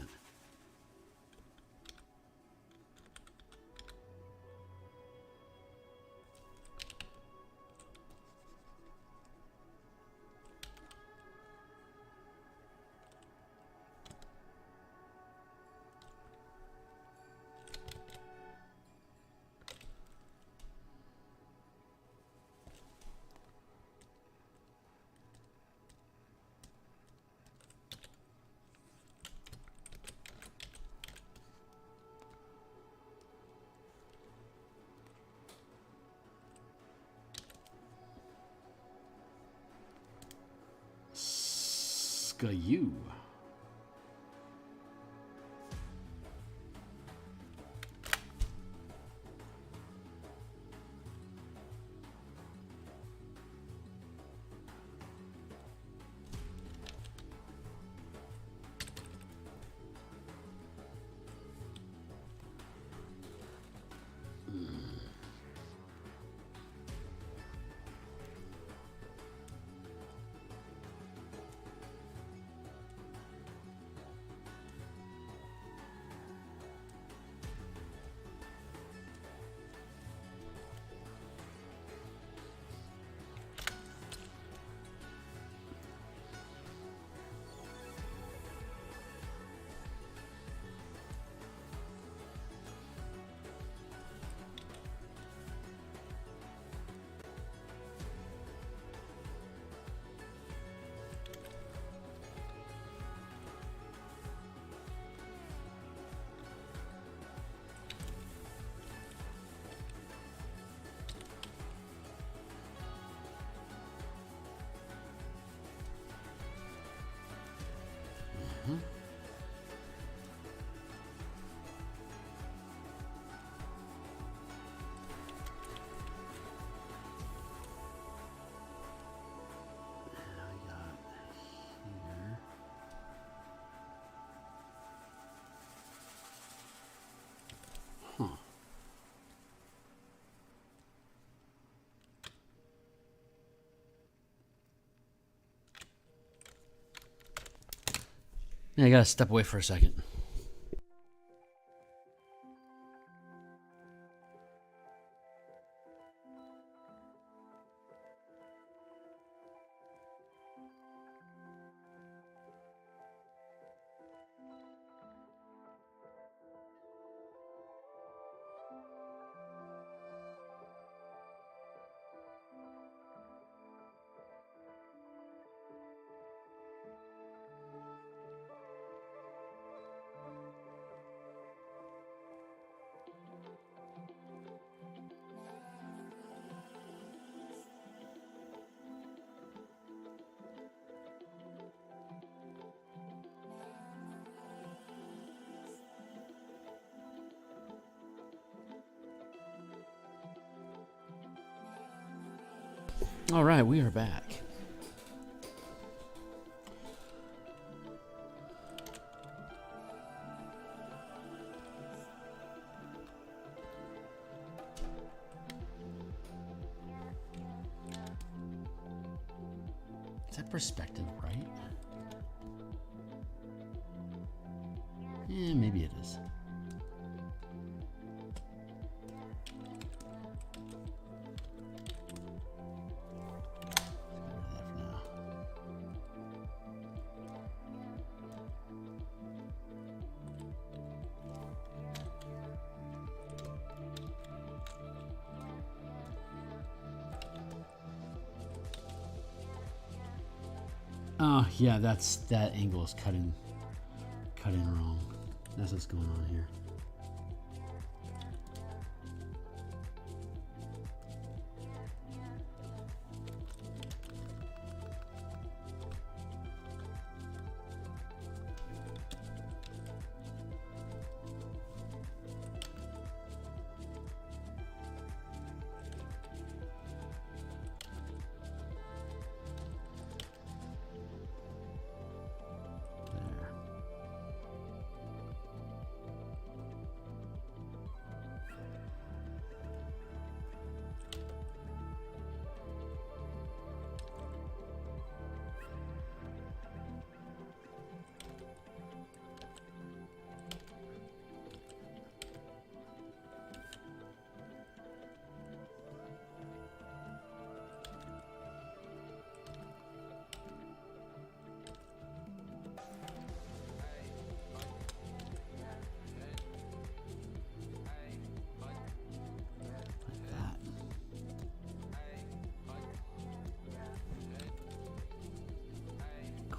You. Yeah, I gotta step away for a second. All right, we are back. Is that perspective right? Yeah, maybe it is. Oh, yeah, that angle is cut in wrong. That's what's going on here.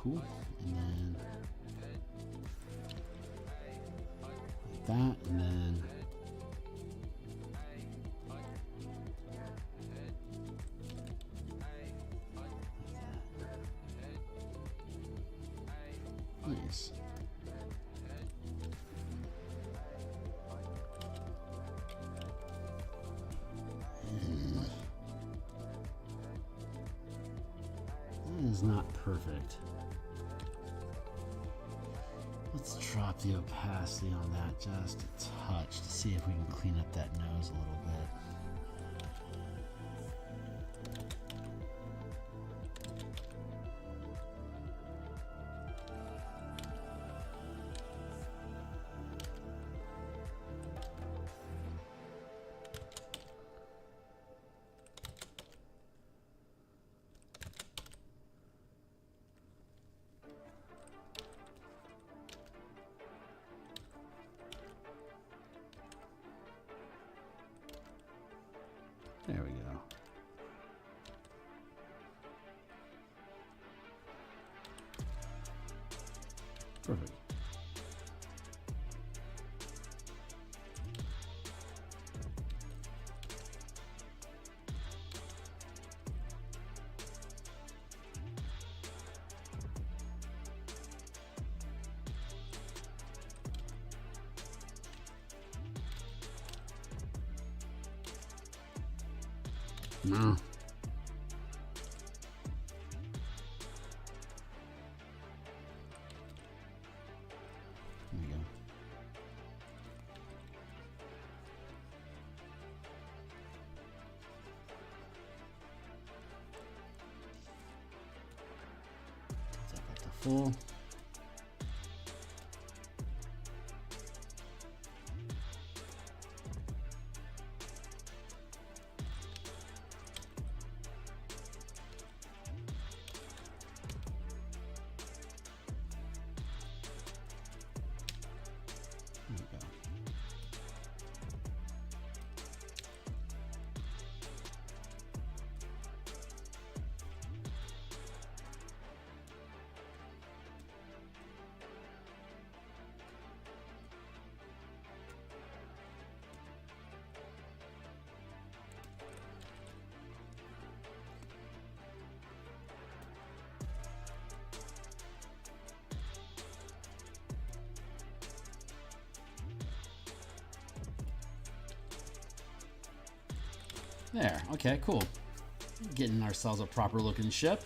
cool. And then like that, and then nice. That is not perfect. Let's drop the opacity on that just a touch to see if we can clean up that nose a little bit. There we go. Perfect. No. There we go. Tap up to full. There, okay, cool. Getting ourselves a proper looking ship.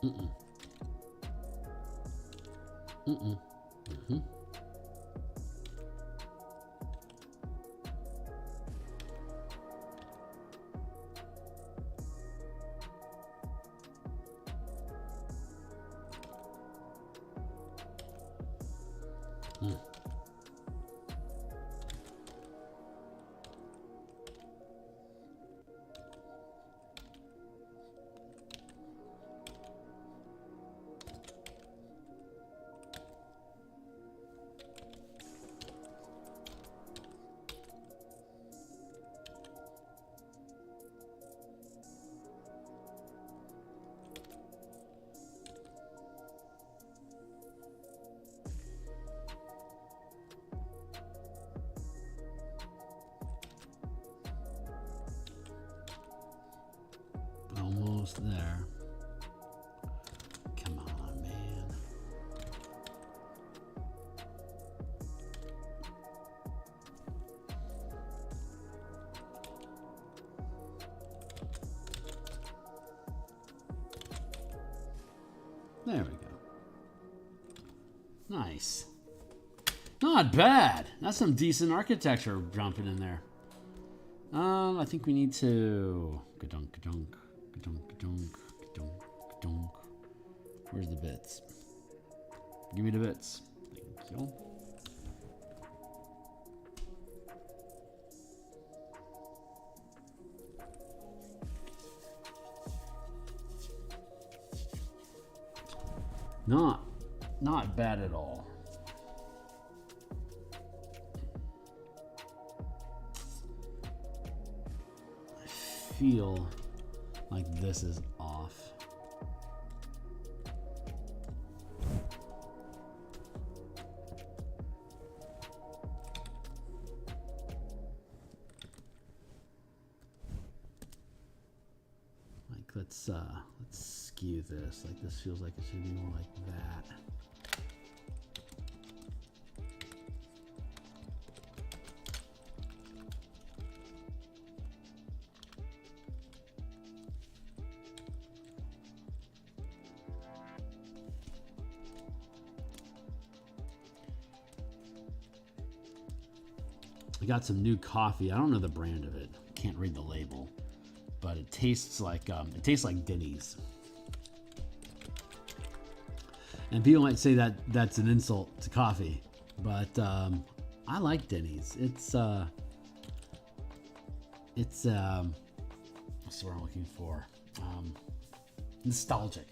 Mm-mm. Mm-mm. Mm-hmm. Mm. Almost there. Come on, man. There we go. Nice. Not bad. That's some decent architecture jumping in there. I think we need to... Ka-dunk, ka-dunk, ka-dunk, ka-dunk, ka-dunk, ka-dunk. Where's the bits? Give me the bits. Thank you. Not bad at all. I feel like this is off. Like let's skew this. Like this feels like it should be more like that. I got some new coffee. I don't know the brand of it. Can't read the label, but it tastes like Denny's. And people might say that that's an insult to coffee, but I like Denny's. It's what's the word I'm looking for? Nostalgic.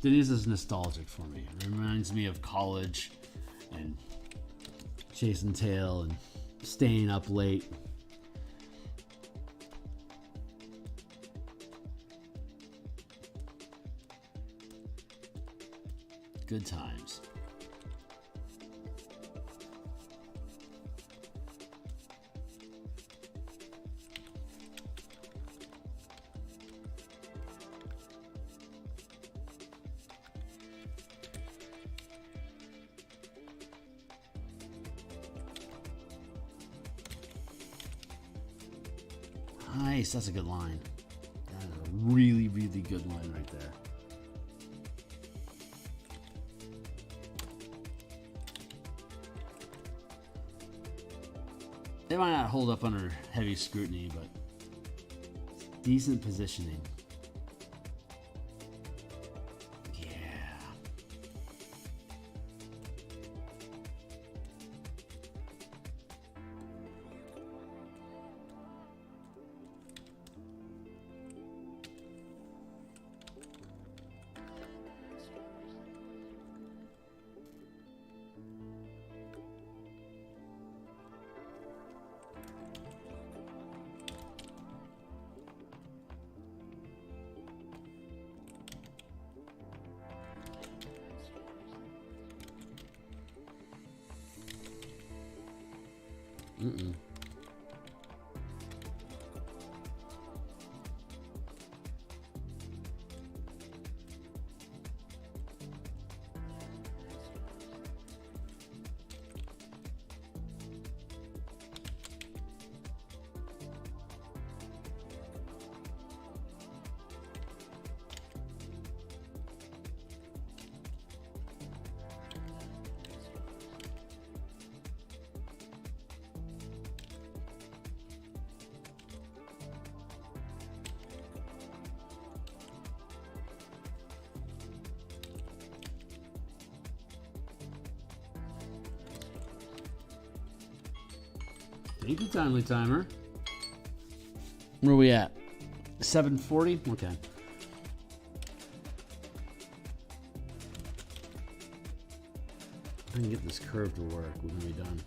Denny's is nostalgic for me. It reminds me of college and chasing tail and staying up late. Good times. Nice, that's a good line. That is a really, really good line right there. They might not hold up under heavy scrutiny, but decent positioning. Yeah. Mm-mm. Thank you, Timely Timer. Where are we at? 740? Okay. If I can get this curve to work, we're gonna be done.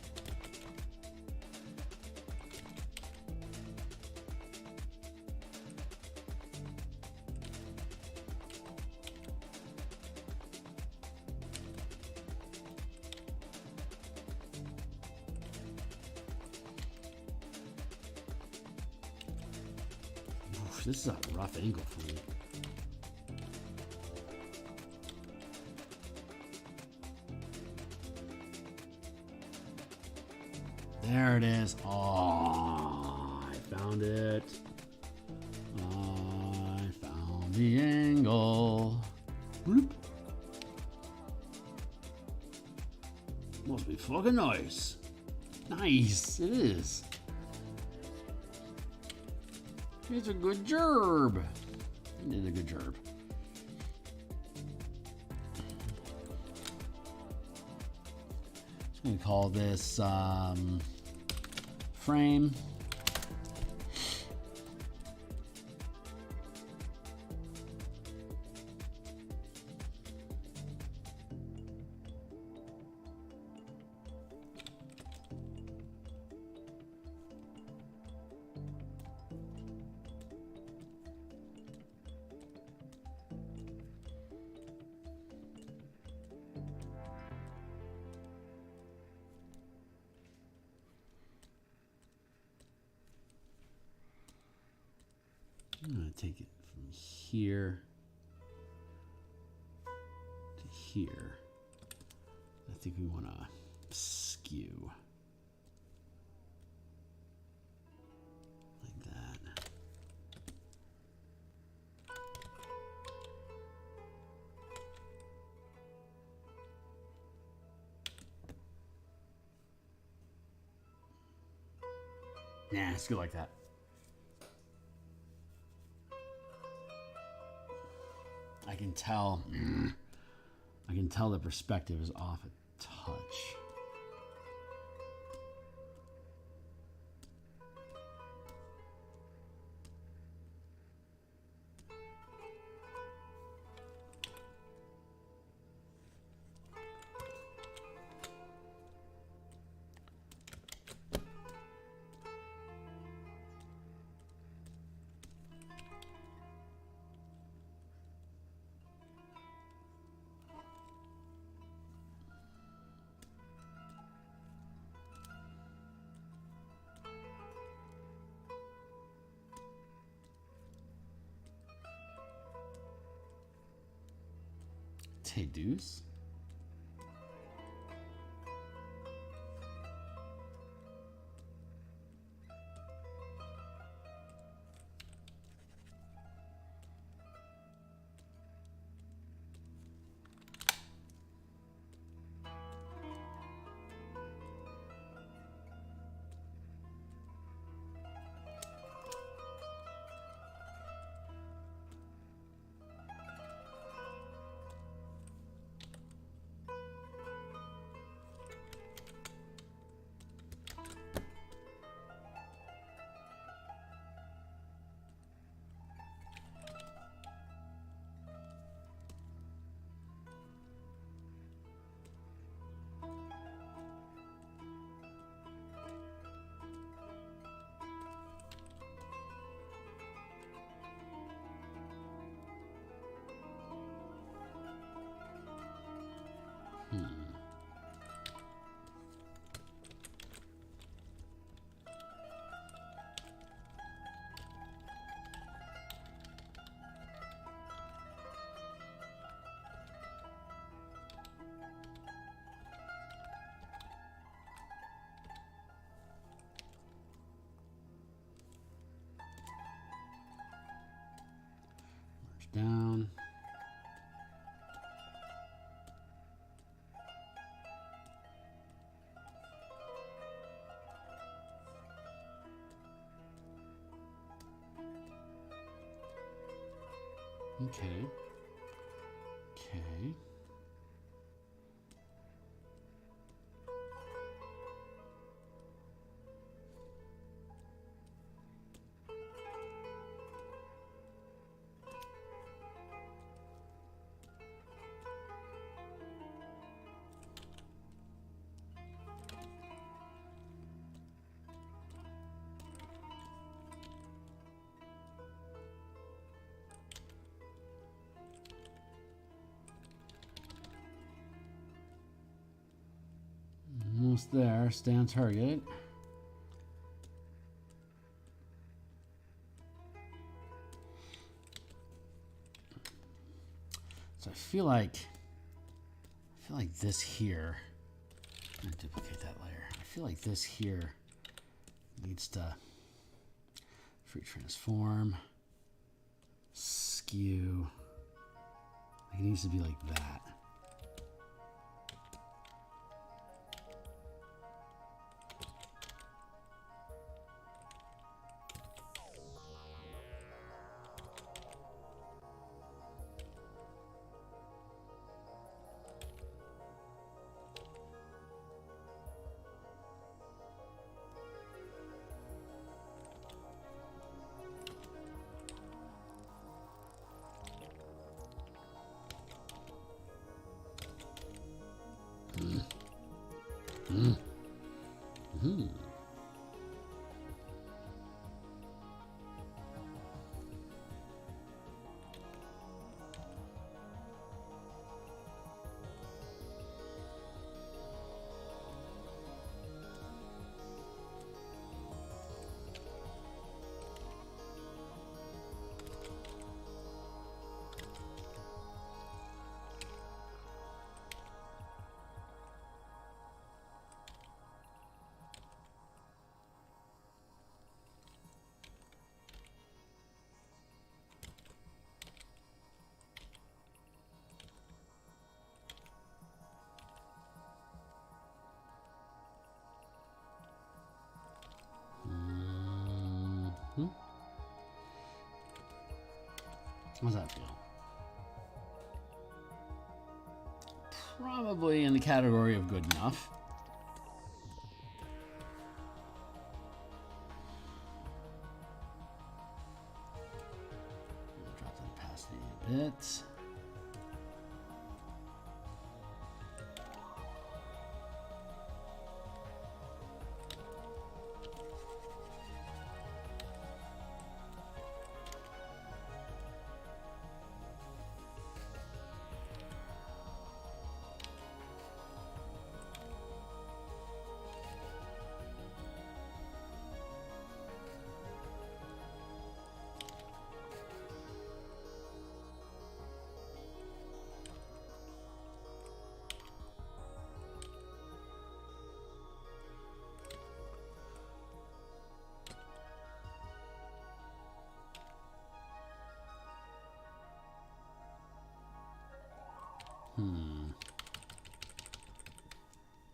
This is a rough angle for me. There it is. Oh, I found it. I found the angle. Bloop. Be fucking nice. Nice, it is. It's a good job. It did a good job. I'm gonna call this frame. I'm going to take it from here to here. I think we want to skew like that. Nah, it's good like that. I can tell the perspective is off a touch. Hey, deuce. Down. Okay. Okay. Almost there. Stay on target. So I feel like this here. I'm gonna duplicate that layer. I feel like this here needs to free transform, skew. Like it needs to be like that. How's that feel? Probably in the category of good enough. Drop the opacity a bit.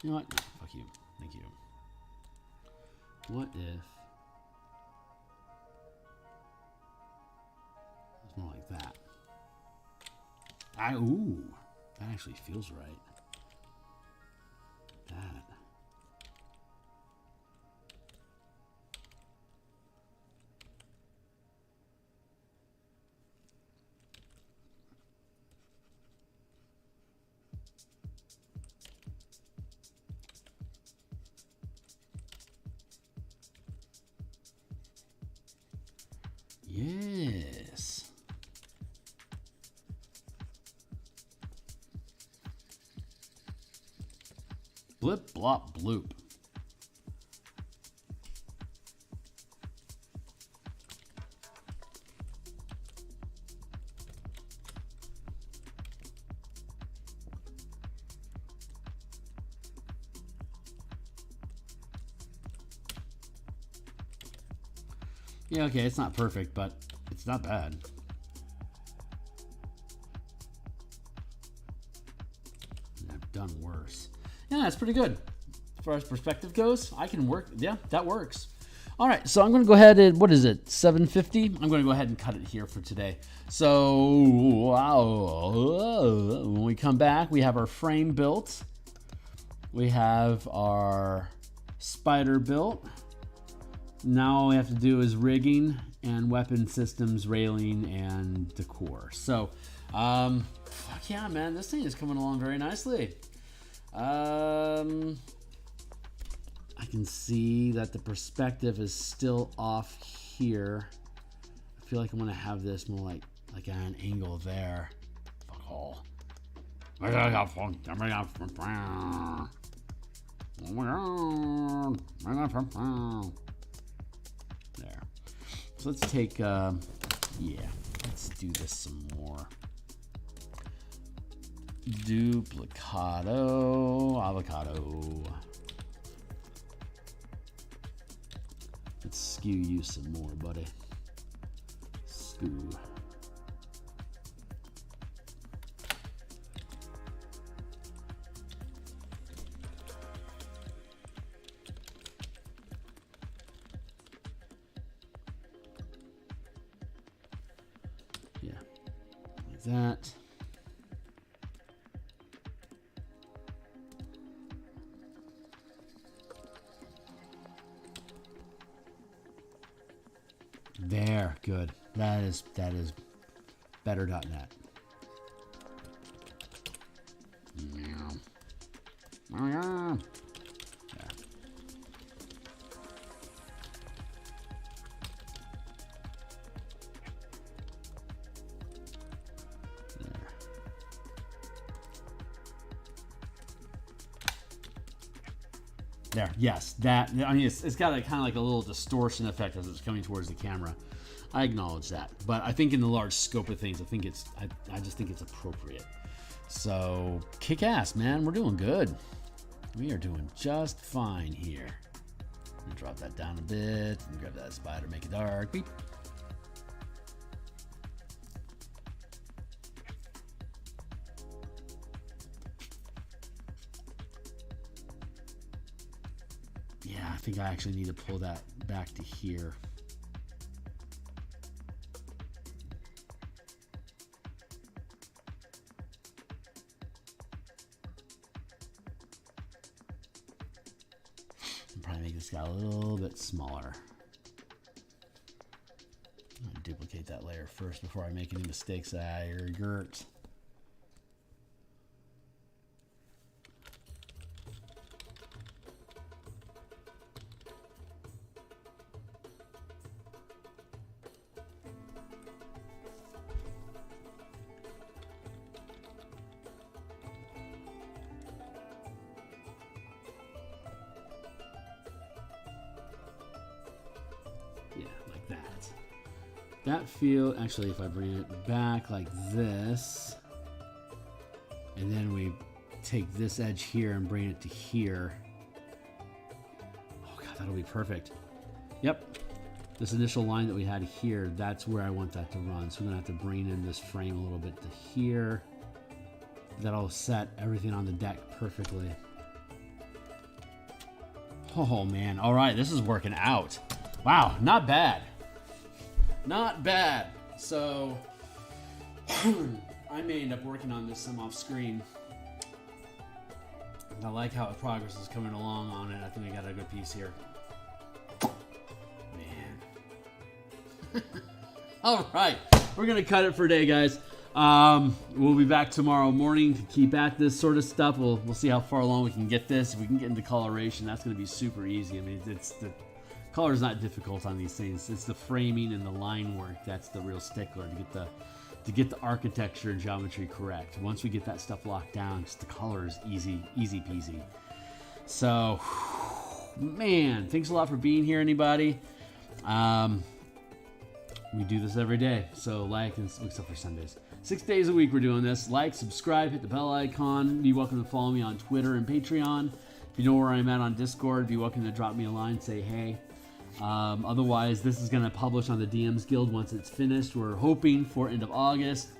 You know what? No, fuck you. Thank you. What if it's more like that? Ooh, that actually feels right. That. Yes. Blip, blop, bloop. Yeah, okay, it's not perfect, but it's not bad. I've done worse. Yeah, that's pretty good. As far as perspective goes, I can work. Yeah, that works. All right, so I'm going to go ahead and, what is it, 750? I'm going to go ahead and cut it here for today. So, wow, when we come back, we have our frame built. We have our spider built. Now all we have to do is rigging and weapon systems, railing, and decor. So, fuck yeah, man, this thing is coming along very nicely. I can see that the perspective is still off here. I feel like I'm gonna have this more like at an angle there. Fuck all. There. So let's take, yeah, let's do this some more. Duplicado, avocado. Let's skew you some more, buddy. Skew. Yeah, like that. There, good. That is better.net. Yeah. There, yes, that. I mean, it's got a kind of like a little distortion effect as it's coming towards the camera. I acknowledge that, but I think in the large scope of things, I think it's. I just think it's appropriate. So kick ass, man. We're doing good. We are doing just fine here. Let me drop that down a bit. And grab that spider, make it dark. Beep. Yeah, I think I actually need to pull that back to here. make this guy a little bit smaller. I'm gonna duplicate that layer first before I make any mistakes. You're girt. Yeah, like that. That feel, actually, if I bring it back like this, and then we take this edge here and bring it to here. Oh God, that'll be perfect. Yep. This initial line that we had here, that's where I want that to run. So we're gonna have to bring in this frame a little bit to here. That'll set everything on the deck perfectly. Oh man, all right, this is working out. Wow, not bad. Not bad. So, I may end up working on this some off screen. I like how progress is coming along on it. I think we got a good piece here. Man. All right, we're gonna cut it for today, guys. We'll be back tomorrow morning to keep at this sort of stuff. We'll see how far along we can get this. If we can get into coloration, that's gonna be super easy. I mean, it's the color is not difficult on these things. It's the framing and the line work that's the real stickler to get the architecture and geometry correct. Once we get that stuff locked down, just the color is easy peasy. So, man, thanks a lot for being here, anybody. We do this every day, so like, and except for Sundays. 6 days a week we're doing this. Like, subscribe, hit the bell icon. Be welcome to follow me on Twitter and Patreon. If you know where I'm at on Discord, be welcome to drop me a line, say hey. Otherwise, this is going to publish on the DMsGuild once it's finished. We're hoping for end of August.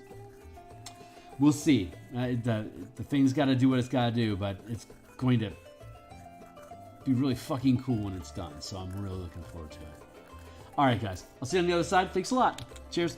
We'll see. The thing's got to do what it's got to do, but it's going to be really fucking cool when it's done. So I'm really looking forward to it. All right, guys. I'll see you on the other side. Thanks a lot. Cheers.